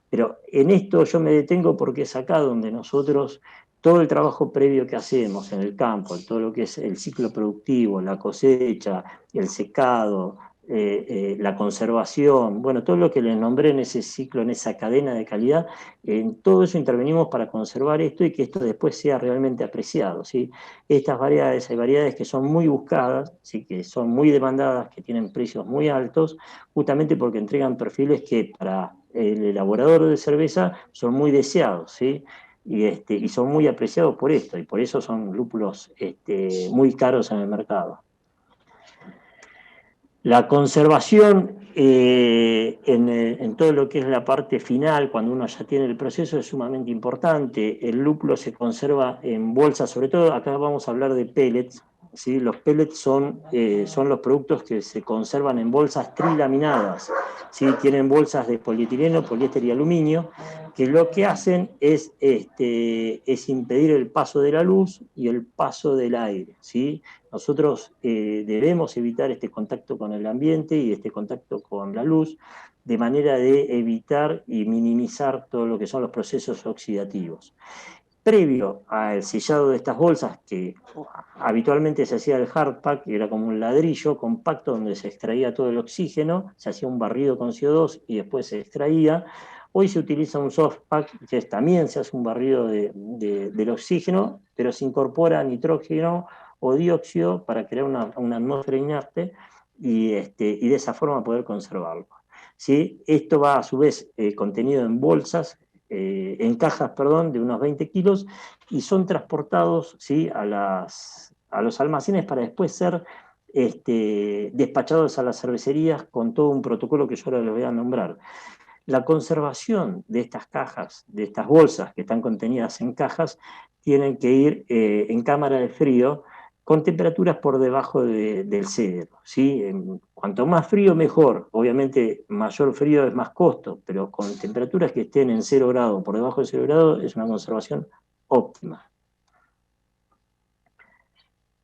Pero en esto yo me detengo porque es acá donde nosotros, todo el trabajo previo que hacemos en el campo, todo lo que es el ciclo productivo, la cosecha, el secado, la conservación, bueno, todo lo que les nombré en ese ciclo, en esa cadena de calidad, en todo eso intervenimos para conservar esto y que esto después sea realmente apreciado, ¿sí? Estas variedades, hay variedades que son muy buscadas, ¿sí? Que son muy demandadas, que tienen precios muy altos, justamente porque entregan perfiles que para el elaborador de cerveza son muy deseados, ¿sí? Y son muy apreciados por esto, y por eso son lúpulos muy caros en el mercado. La conservación en todo lo que es la parte final, cuando uno ya tiene el proceso, es sumamente importante. El lúpulo se conserva en bolsas, sobre todo acá vamos a hablar de pellets, ¿sí? Los pellets son los productos que se conservan en bolsas trilaminadas, ¿sí? Tienen bolsas de polietileno, poliéster y aluminio, que lo que hacen es impedir el paso de la luz y el paso del aire, ¿sí? Nosotros debemos evitar este contacto con el ambiente y este contacto con la luz, de manera de evitar y minimizar todo lo que son los procesos oxidativos. Previo al sellado de estas bolsas, que habitualmente se hacía el hard pack, que era como un ladrillo compacto donde se extraía todo el oxígeno, se hacía un barrido con CO2 y después se extraía. Hoy se utiliza un soft pack, que también se hace un barrido del oxígeno, pero se incorpora nitrógeno o dióxido para crear una atmósfera inerte y de esa forma poder conservarlo. ¿Sí? Esto va a su vez contenido en bolsas, en cajas, perdón, de unos 20 kilos y son transportados, ¿sí? a los almacenes para después ser despachados a las cervecerías con todo un protocolo que yo ahora les voy a nombrar. La conservación de estas cajas, de estas bolsas que están contenidas en cajas, tienen que ir en cámara de frío con temperaturas por debajo del cero, ¿sí? Cuanto más frío, mejor. Obviamente, mayor frío es más costo, pero con temperaturas que estén en 0 grado, por debajo de 0 grado, es una conservación óptima.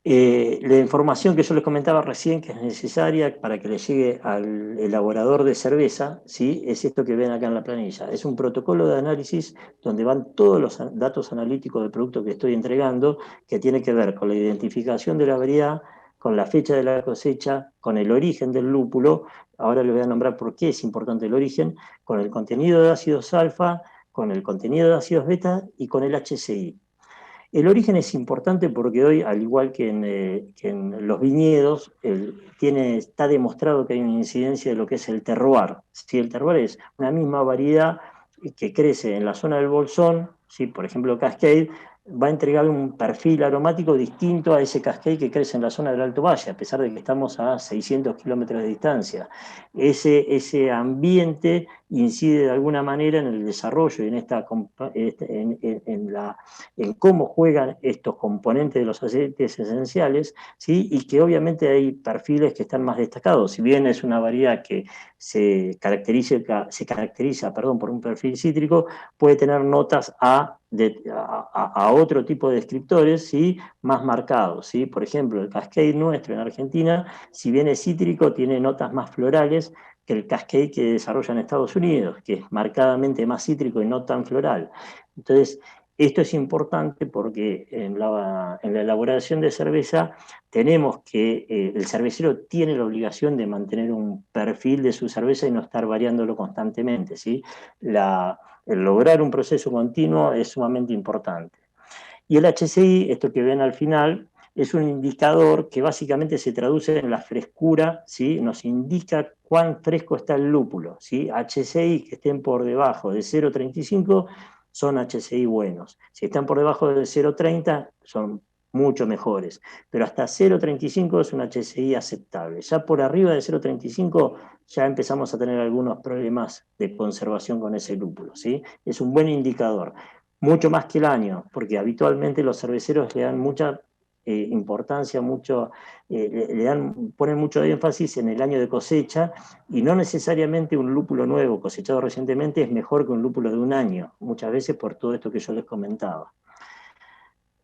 La información que yo les comentaba recién, que es necesaria para que le llegue al elaborador de cerveza, ¿sí? Es esto que ven acá en la planilla. Es un protocolo de análisis donde van todos los datos analíticos del producto que estoy entregando, que tiene que ver con la identificación de la variedad, con la fecha de la cosecha, con el origen del lúpulo. Ahora les voy a nombrar por qué es importante el origen, con el contenido de ácidos alfa, con el contenido de ácidos beta y con el HCI. El origen es importante porque hoy, al igual que en los viñedos, está demostrado que hay una incidencia de lo que es el terroir. Si el terroir es una misma variedad que crece en la zona del Bolsón, ¿sí? Por ejemplo, Cascade, va a entregar un perfil aromático distinto a ese Cascade que crece en la zona del Alto Valle, a pesar de que estamos a 600 kilómetros de distancia. Ese ambiente incide de alguna manera en el desarrollo y en cómo juegan estos componentes de los aceites esenciales, ¿sí? Y que obviamente hay perfiles que están más destacados. Si bien es una variedad que se caracteriza por un perfil cítrico, puede tener notas a otro tipo de descriptores, ¿sí? Más marcados, ¿sí? Por ejemplo, el Cascade nuestro en Argentina, si bien es cítrico, tiene notas más florales que el Cascade que desarrolla en Estados Unidos, que es marcadamente más cítrico y no tan floral. Entonces, esto es importante porque en la elaboración de cerveza tenemos que, el cervecero tiene la obligación de mantener un perfil de su cerveza y no estar variándolo constantemente, ¿sí? El lograr un proceso continuo es sumamente importante. Y el HCI, esto que ven al final, es un indicador que básicamente se traduce en la frescura, ¿sí? Nos indica cuán fresco está el lúpulo, ¿sí? HCI que estén por debajo de 0,35 son HCI buenos. Si están por debajo de 0,30 son mucho mejores, pero hasta 0,35 es un HCI aceptable. Ya por arriba de 0,35 ya empezamos a tener algunos problemas de conservación con ese lúpulo, ¿sí? Es un buen indicador, mucho más que el año, porque habitualmente los cerveceros le dan mucha importancia, ponen mucho énfasis en el año de cosecha, y no necesariamente un lúpulo nuevo cosechado recientemente es mejor que un lúpulo de un año, muchas veces por todo esto que yo les comentaba.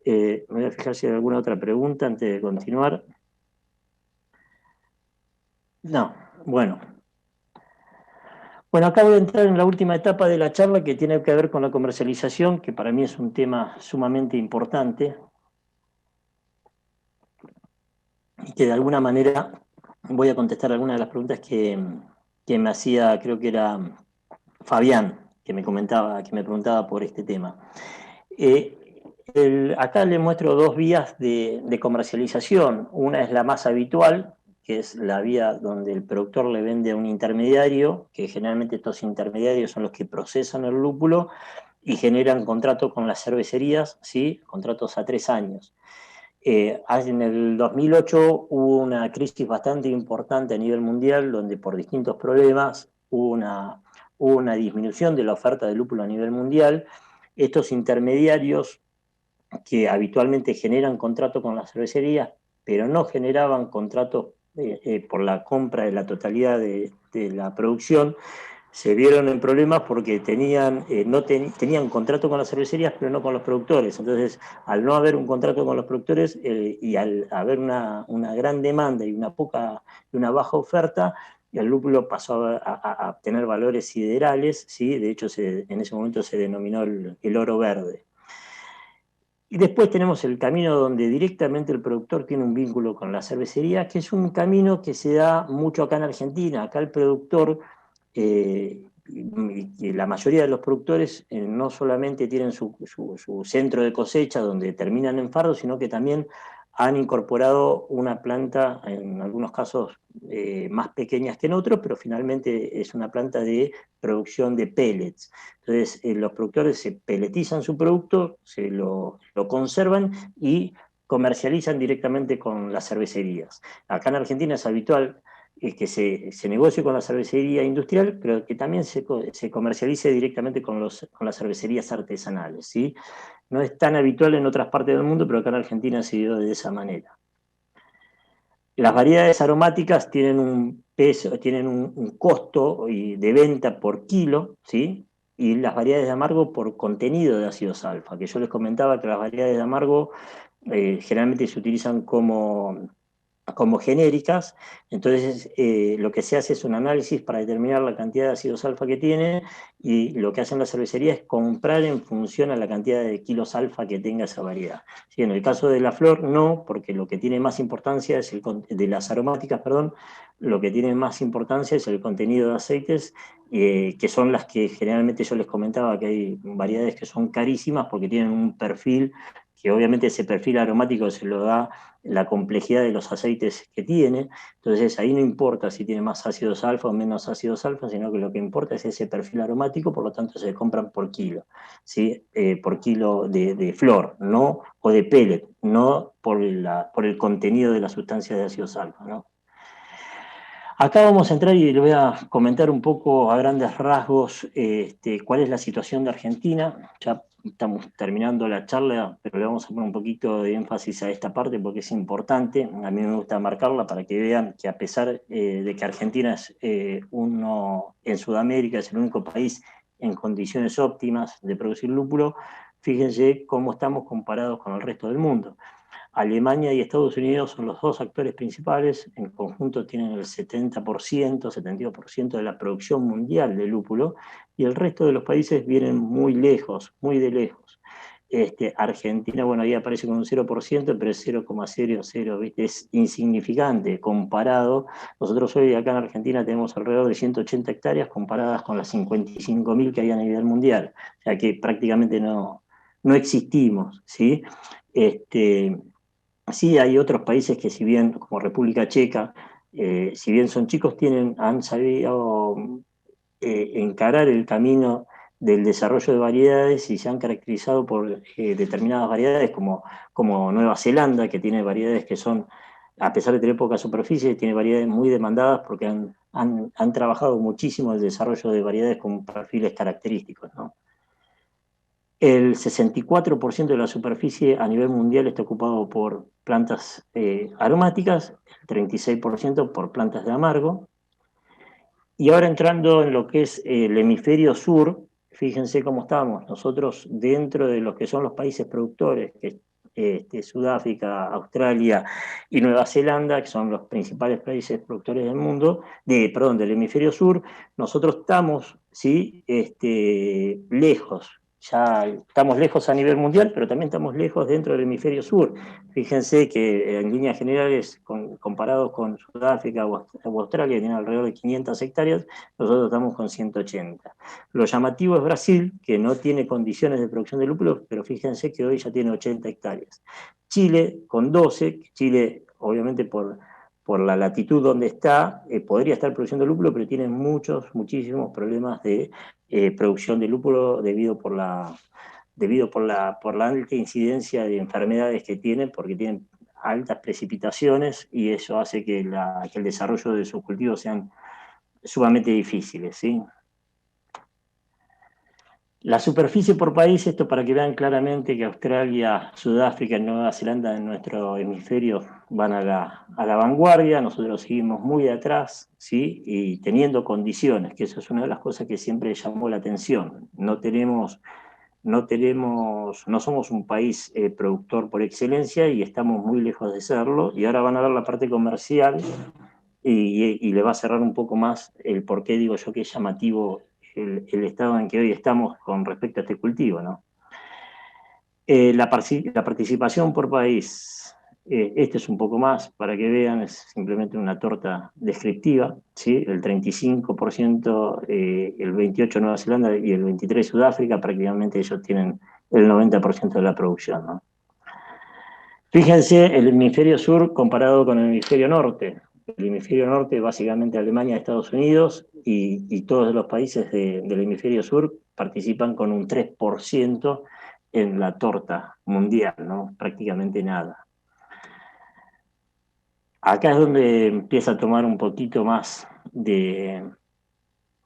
Me voy a fijar si hay alguna otra pregunta antes de continuar. No, bueno. Bueno, acá voy a entrar en la última etapa de la charla que tiene que ver con la comercialización, que para mí es un tema sumamente importante y que de alguna manera voy a contestar algunas de las preguntas que me hacía, creo que era Fabián, que me comentaba, que me preguntaba por este tema. Acá le muestro dos vías de comercialización. Una es la más habitual, que es la vía donde el productor le vende a un intermediario, que generalmente estos intermediarios son los que procesan el lúpulo y generan contratos con las cervecerías, ¿sí? Contratos a 3 años. En el 2008 hubo una crisis bastante importante a nivel mundial, donde por distintos problemas hubo una disminución de la oferta de lúpulo a nivel mundial. Estos intermediarios que habitualmente generan contrato con las cervecerías, pero no generaban contratos por la compra de la totalidad de la producción, se vieron en problemas porque tenían contrato con las cervecerías, pero no con los productores. Entonces, al no haber un contrato con los productores y al haber una gran demanda y una baja oferta, el lúpulo pasó a tener valores siderales, ¿sí? De hecho, en ese momento se denominó el oro verde. Y después tenemos el camino donde directamente el productor tiene un vínculo con la cervecería, que es un camino que se da mucho acá en Argentina. Acá el productor, y la mayoría de los productores no solamente tienen su centro de cosecha donde terminan en fardo, sino que también han incorporado una planta, en algunos casos más pequeñas que en otros, pero finalmente es una planta de producción de pellets. Entonces, los productores se pelletizan su producto, lo conservan y comercializan directamente con las cervecerías. Acá en Argentina es habitual que se negocie con la cervecería industrial, pero que también se comercialice directamente con las cervecerías artesanales, ¿sí? No es tan habitual en otras partes del mundo, pero acá en Argentina se dio de esa manera. Las variedades aromáticas tienen un peso, tienen un costo de venta por kilo, ¿sí? Y las variedades de amargo por contenido de ácidos alfa, que yo les comentaba que las variedades de amargo generalmente se utilizan como genéricas. Entonces lo que se hace es un análisis para determinar la cantidad de ácidos alfa que tiene, y lo que hacen las cervecerías es comprar en función a la cantidad de kilos alfa que tenga esa variedad. Sí, en el caso de la flor no, porque lo que tiene más importancia es de las aromáticas, perdón, lo que tiene más importancia es el contenido de aceites, que son las que generalmente yo les comentaba que hay variedades que son carísimas porque tienen un perfil, que obviamente ese perfil aromático se lo da la complejidad de los aceites que tiene. Entonces ahí no importa si tiene más ácidos alfa o menos ácidos alfa, sino que lo que importa es ese perfil aromático, por lo tanto se compran por kilo, ¿sí? Por kilo de flor, no, o de pellet, no por el contenido de la sustancia de ácidos alfa, ¿no? Acá vamos a entrar y le voy a comentar un poco a grandes rasgos cuál es la situación de Argentina. Ya estamos terminando la charla, pero le vamos a poner un poquito de énfasis a esta parte porque es importante. A mí me gusta marcarla para que vean que a pesar de que Argentina es uno en Sudamérica, es el único país en condiciones óptimas de producir lúpulo, fíjense cómo estamos comparados con el resto del mundo. Alemania y Estados Unidos son los dos actores principales, en conjunto tienen el 70%, 72% de la producción mundial de lúpulo, y el resto de los países vienen muy lejos, muy de lejos. Argentina, bueno, ahí aparece con un 0%, pero es 0,00, ¿viste? Es insignificante comparado. Nosotros hoy acá en Argentina tenemos alrededor de 180 hectáreas comparadas con las 55.000 que hay a nivel mundial, o sea que prácticamente no existimos, ¿sí? Sí, hay otros países que si bien, como República Checa, si bien son chicos, han sabido encarar el camino del desarrollo de variedades y se han caracterizado por determinadas variedades como Nueva Zelanda, que tiene variedades que son, a pesar de tener poca superficie, tiene variedades muy demandadas porque han trabajado muchísimo el desarrollo de variedades con perfiles característicos, ¿no? El 64% de la superficie a nivel mundial está ocupado por plantas aromáticas, el 36% por plantas de amargo. Y ahora entrando en lo que es el hemisferio sur, fíjense cómo estamos. Nosotros dentro de los que son los países productores, que Sudáfrica, Australia y Nueva Zelanda, que son los principales países productores del mundo, del hemisferio sur, nosotros estamos, ¿sí? Lejos. Ya estamos lejos a nivel mundial, pero también estamos lejos dentro del hemisferio sur. Fíjense que en líneas generales, comparados con Sudáfrica o Australia, que tiene alrededor de 500 hectáreas, nosotros estamos con 180. Lo llamativo es Brasil, que no tiene condiciones de producción de lúpulo, pero fíjense que hoy ya tiene 80 hectáreas. Chile con 12, Chile obviamente por la latitud donde está, podría estar produciendo lúpulo, pero tiene muchísimos problemas de producción de lúpulo por la alta incidencia de enfermedades que tienen, porque tienen altas precipitaciones y eso hace que el desarrollo de sus cultivos sean sumamente difíciles, ¿sí? La superficie por país, esto para que vean claramente que Australia, Sudáfrica y Nueva Zelanda en nuestro hemisferio van a la vanguardia, nosotros seguimos muy atrás, ¿sí? Y teniendo condiciones, que eso es una de las cosas que siempre llamó la atención. No somos un país productor por excelencia y estamos muy lejos de serlo, y ahora van a ver la parte comercial y le va a cerrar un poco más el por qué digo yo que es llamativo el estado en que hoy estamos con respecto a este cultivo, ¿no? La participación por país, este es un poco más para que vean, es simplemente una torta descriptiva, ¿sí? El 35%, el 28% Nueva Zelanda y el 23% Sudáfrica, prácticamente ellos tienen el 90% de la producción, ¿no? Fíjense el hemisferio sur comparado con el hemisferio norte. El hemisferio norte, básicamente Alemania, Estados Unidos y todos los países del hemisferio sur participan con un 3% en la torta mundial, ¿no? Prácticamente nada. Acá es donde empieza a tomar un poquito más de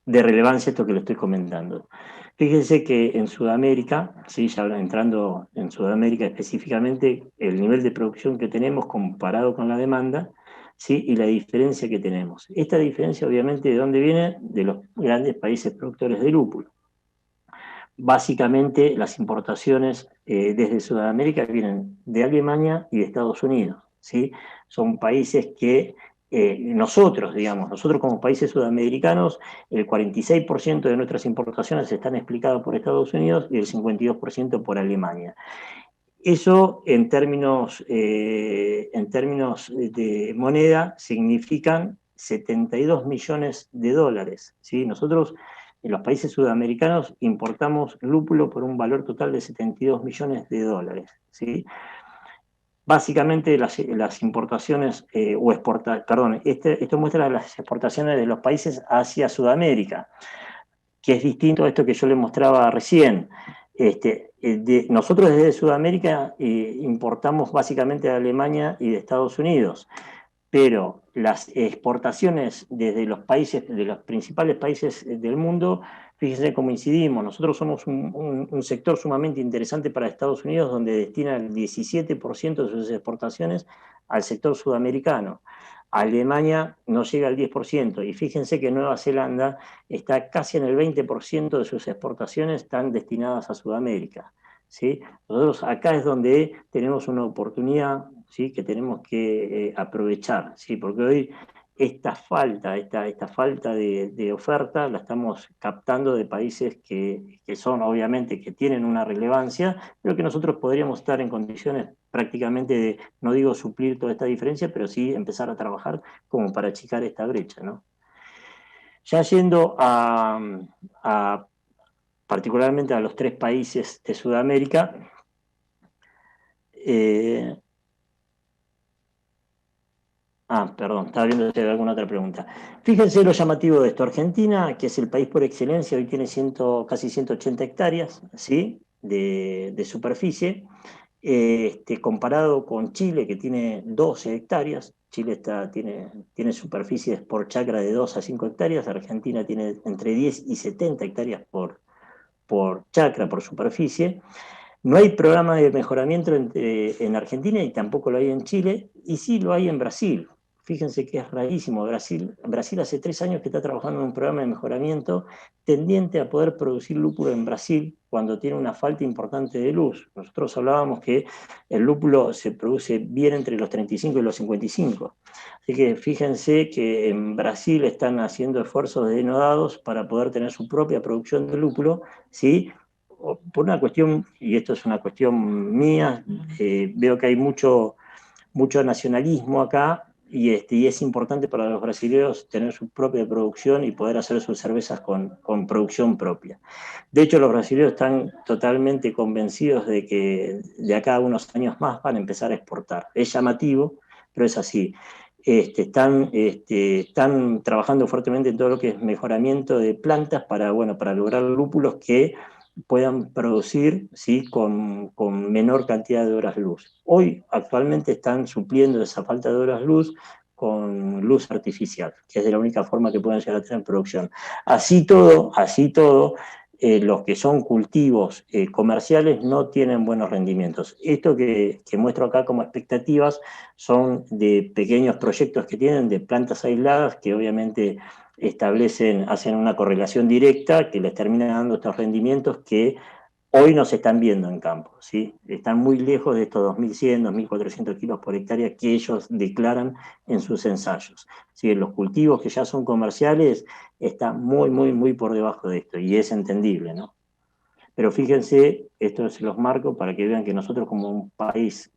relevancia esto que le estoy comentando. Fíjense que en Sudamérica, ¿sí? Ya entrando en Sudamérica específicamente, el nivel de producción que tenemos comparado con la demanda, ¿sí? Y la diferencia que tenemos. Esta diferencia obviamente ¿de dónde viene? De los grandes países productores de lúpulo. Básicamente las importaciones desde Sudamérica vienen de Alemania y de Estados Unidos, ¿sí? Son países que nosotros como países sudamericanos, el 46% de nuestras importaciones están explicadas por Estados Unidos y el 52% por Alemania. Eso en términos de moneda significan 72 millones de dólares, ¿sí? Nosotros en los países sudamericanos importamos lúpulo por un valor total de 72 millones de dólares, ¿sí? Básicamente las importaciones, esto muestra las exportaciones de los países hacia Sudamérica, que es distinto a esto que yo le mostraba recién. Nosotros desde Sudamérica importamos básicamente de Alemania y de Estados Unidos, pero las exportaciones desde los países, de los principales países del mundo, fíjense cómo incidimos. Nosotros somos un sector sumamente interesante para Estados Unidos, donde destina el 17% de sus exportaciones al sector sudamericano. Alemania no llega al 10%, y fíjense que Nueva Zelanda está casi en el 20% de sus exportaciones están destinadas a Sudamérica, ¿sí? Nosotros acá es donde tenemos una oportunidad, ¿sí? Que tenemos que aprovechar, ¿sí? Porque hoy esta falta de oferta la estamos captando de países que son obviamente, que tienen una relevancia, pero que nosotros podríamos estar en condiciones prácticamente de, no digo suplir toda esta diferencia, pero sí empezar a trabajar como para achicar esta brecha, ¿no? Ya yendo a particularmente a los 3 países de Sudamérica, eh, Perdón, estaba viendo si hay alguna otra pregunta. Fíjense lo llamativo de esto. Argentina, que es el país por excelencia, hoy tiene casi 180 hectáreas, ¿sí? De superficie. Comparado con Chile, que tiene 12 hectáreas. Chile tiene superficies por chacra de 2 a 5 hectáreas. Argentina tiene entre 10 y 70 hectáreas por chacra, por superficie. No hay programa de mejoramiento en Argentina y tampoco lo hay en Chile, y sí lo hay en Brasil. Fíjense que es rarísimo. Brasil hace 3 años que está trabajando en un programa de mejoramiento tendiente a poder producir lúpulo en Brasil cuando tiene una falta importante de luz. Nosotros hablábamos que el lúpulo se produce bien entre los 35 y los 55. Así que fíjense que en Brasil están haciendo esfuerzos denodados para poder tener su propia producción de lúpulo, ¿sí? Por una cuestión, y esto es una cuestión mía, veo que hay mucho nacionalismo acá y es importante para los brasileños tener su propia producción y poder hacer sus cervezas con producción propia. De hecho, los brasileños están totalmente convencidos de que de acá a unos años más van a empezar a exportar. Es llamativo, pero es así. Están trabajando fuertemente en todo lo que es mejoramiento de plantas para lograr lúpulos que puedan producir, ¿sí? con menor cantidad de horas luz. Hoy, actualmente, están supliendo esa falta de horas luz con luz artificial, que es de la única forma que pueden llegar a tener producción. Así todo, los que son cultivos comerciales no tienen buenos rendimientos. Esto que muestro acá como expectativas son de pequeños proyectos que tienen, de plantas aisladas, que obviamente hacen una correlación directa que les termina dando estos rendimientos que hoy no se están viendo en campo, ¿sí? Están muy lejos de estos 2.100, 2.400 kilos por hectárea que ellos declaran en sus ensayos. ¿Sí? Los cultivos que ya son comerciales están muy, muy, muy por debajo de esto y es entendible, ¿no? Pero fíjense, esto se los marco para que vean que nosotros como un país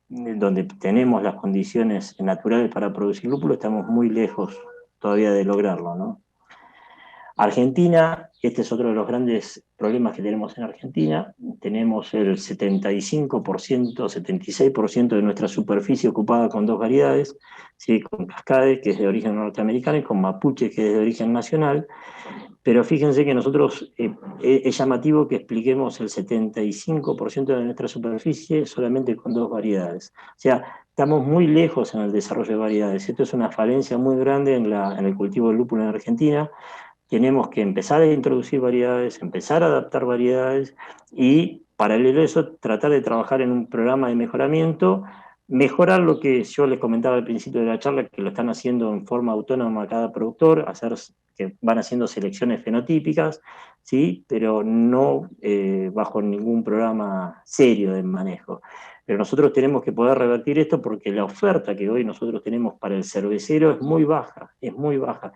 donde tenemos las condiciones naturales para producir lúpulo, estamos muy lejos todavía de lograrlo, ¿no? Argentina, este es otro de los grandes problemas que tenemos en Argentina. Tenemos el 75%, 76% de nuestra superficie ocupada con dos variedades, ¿sí? Con Cascade, que es de origen norteamericano, y con Mapuche, que es de origen nacional. Pero fíjense que nosotros es llamativo que expliquemos el 75% de nuestra superficie solamente con dos variedades. O sea, estamos muy lejos en el desarrollo de variedades. Esto es una falencia muy grande en el cultivo del lúpulo en Argentina. Tenemos que empezar a introducir variedades, empezar a adaptar variedades y, paralelo a eso, tratar de trabajar en un programa de mejoramiento, mejorar lo que yo les comentaba al principio de la charla, que lo están haciendo en forma autónoma cada productor, que van haciendo selecciones fenotípicas, ¿sí? Pero no bajo ningún programa serio de manejo. Pero nosotros tenemos que poder revertir esto porque la oferta que hoy nosotros tenemos para el cervecero es muy baja, es muy baja.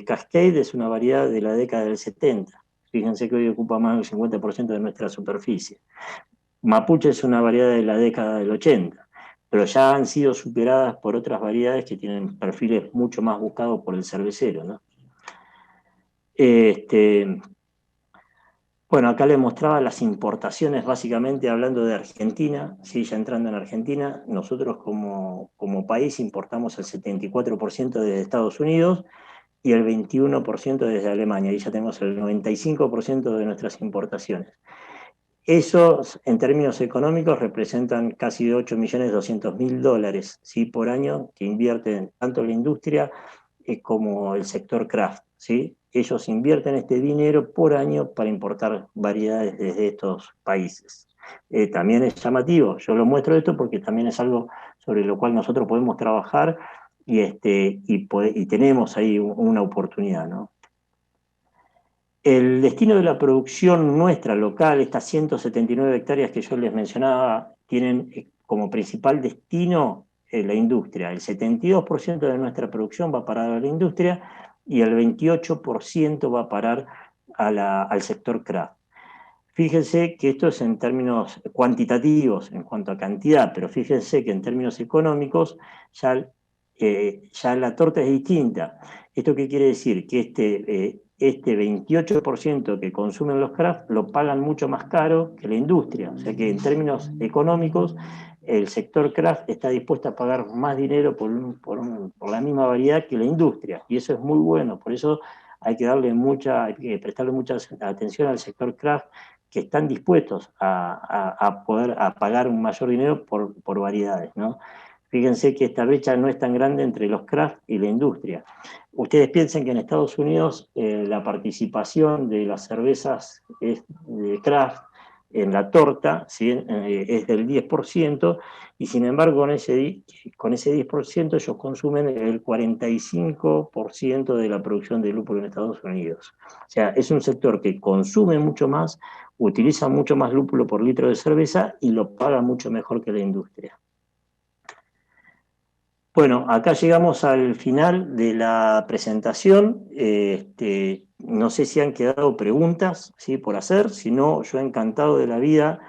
Cascade es una variedad de la década del 70. Fíjense que hoy ocupa más del 50% de nuestra superficie. Mapuche es una variedad de la década del 80, pero ya han sido superadas por otras variedades que tienen perfiles mucho más buscados por el cervecero, ¿no? Este, bueno, acá les mostraba las importaciones, básicamente hablando de Argentina, ¿sí? Ya entrando en Argentina, nosotros como país importamos el 74% desde Estados Unidos y el 21% desde Alemania, y ya tenemos el 95% de nuestras importaciones. Esos, en términos económicos, representan casi 8.200.000 dólares, ¿sí? Por año que invierten tanto la industria como el sector craft, ¿sí? Ellos invierten este dinero por año para importar variedades desde estos países. También es llamativo, yo lo muestro esto porque también es algo sobre lo cual nosotros podemos trabajar y tenemos ahí una oportunidad, ¿no? El destino de la producción nuestra local, estas 179 hectáreas que yo les mencionaba, tienen como principal destino la industria. El 72% de nuestra producción va a parar a la industria y el 28% va a parar al sector craft. Fíjense que esto es en términos cuantitativos, en cuanto a cantidad, pero fíjense que en términos económicos ya la torta es distinta. ¿Esto qué quiere decir? Que este 28% que consumen los craft lo pagan mucho más caro que la industria. O sea que en términos económicos el sector craft está dispuesto a pagar más dinero por la misma variedad que la industria, y eso es muy bueno. Por eso hay que hay que prestarle mucha atención al sector craft, que están dispuestos a poder a pagar un mayor dinero por variedades, ¿no? Fíjense que esta brecha no es tan grande entre los craft y la industria. Ustedes piensen que en Estados Unidos la participación de las cervezas de craft en la torta, ¿sí? Es del 10%, y sin embargo con ese 10% ellos consumen el 45% de la producción de lúpulo en Estados Unidos. O sea, es un sector que consume mucho más, utiliza mucho más lúpulo por litro de cerveza y lo paga mucho mejor que la industria. Bueno, acá llegamos al final de la presentación. No sé si han quedado preguntas, ¿sí?, por hacer. Si no, yo encantado de la vida.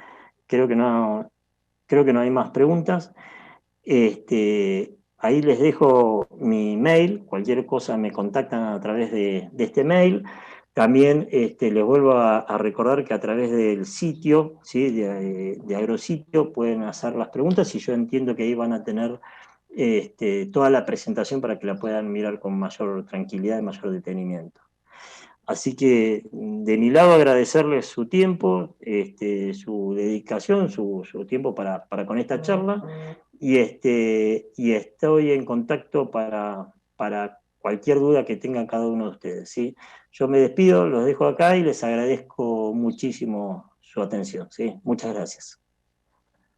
Creo que no, creo que no hay más preguntas. Ahí les dejo mi mail. Cualquier cosa me contactan a través de este mail. También les vuelvo a recordar que a través del sitio, ¿sí?, de Agrositio pueden hacer las preguntas, y yo entiendo que ahí van a tener toda la presentación para que la puedan mirar con mayor tranquilidad y mayor detenimiento. Así que de mi lado agradecerles su tiempo, su dedicación, su tiempo para con esta charla, y estoy en contacto para cualquier duda que tengan cada uno de ustedes, ¿sí? Yo me despido, los dejo acá y les agradezco muchísimo su atención, ¿sí? Muchas gracias.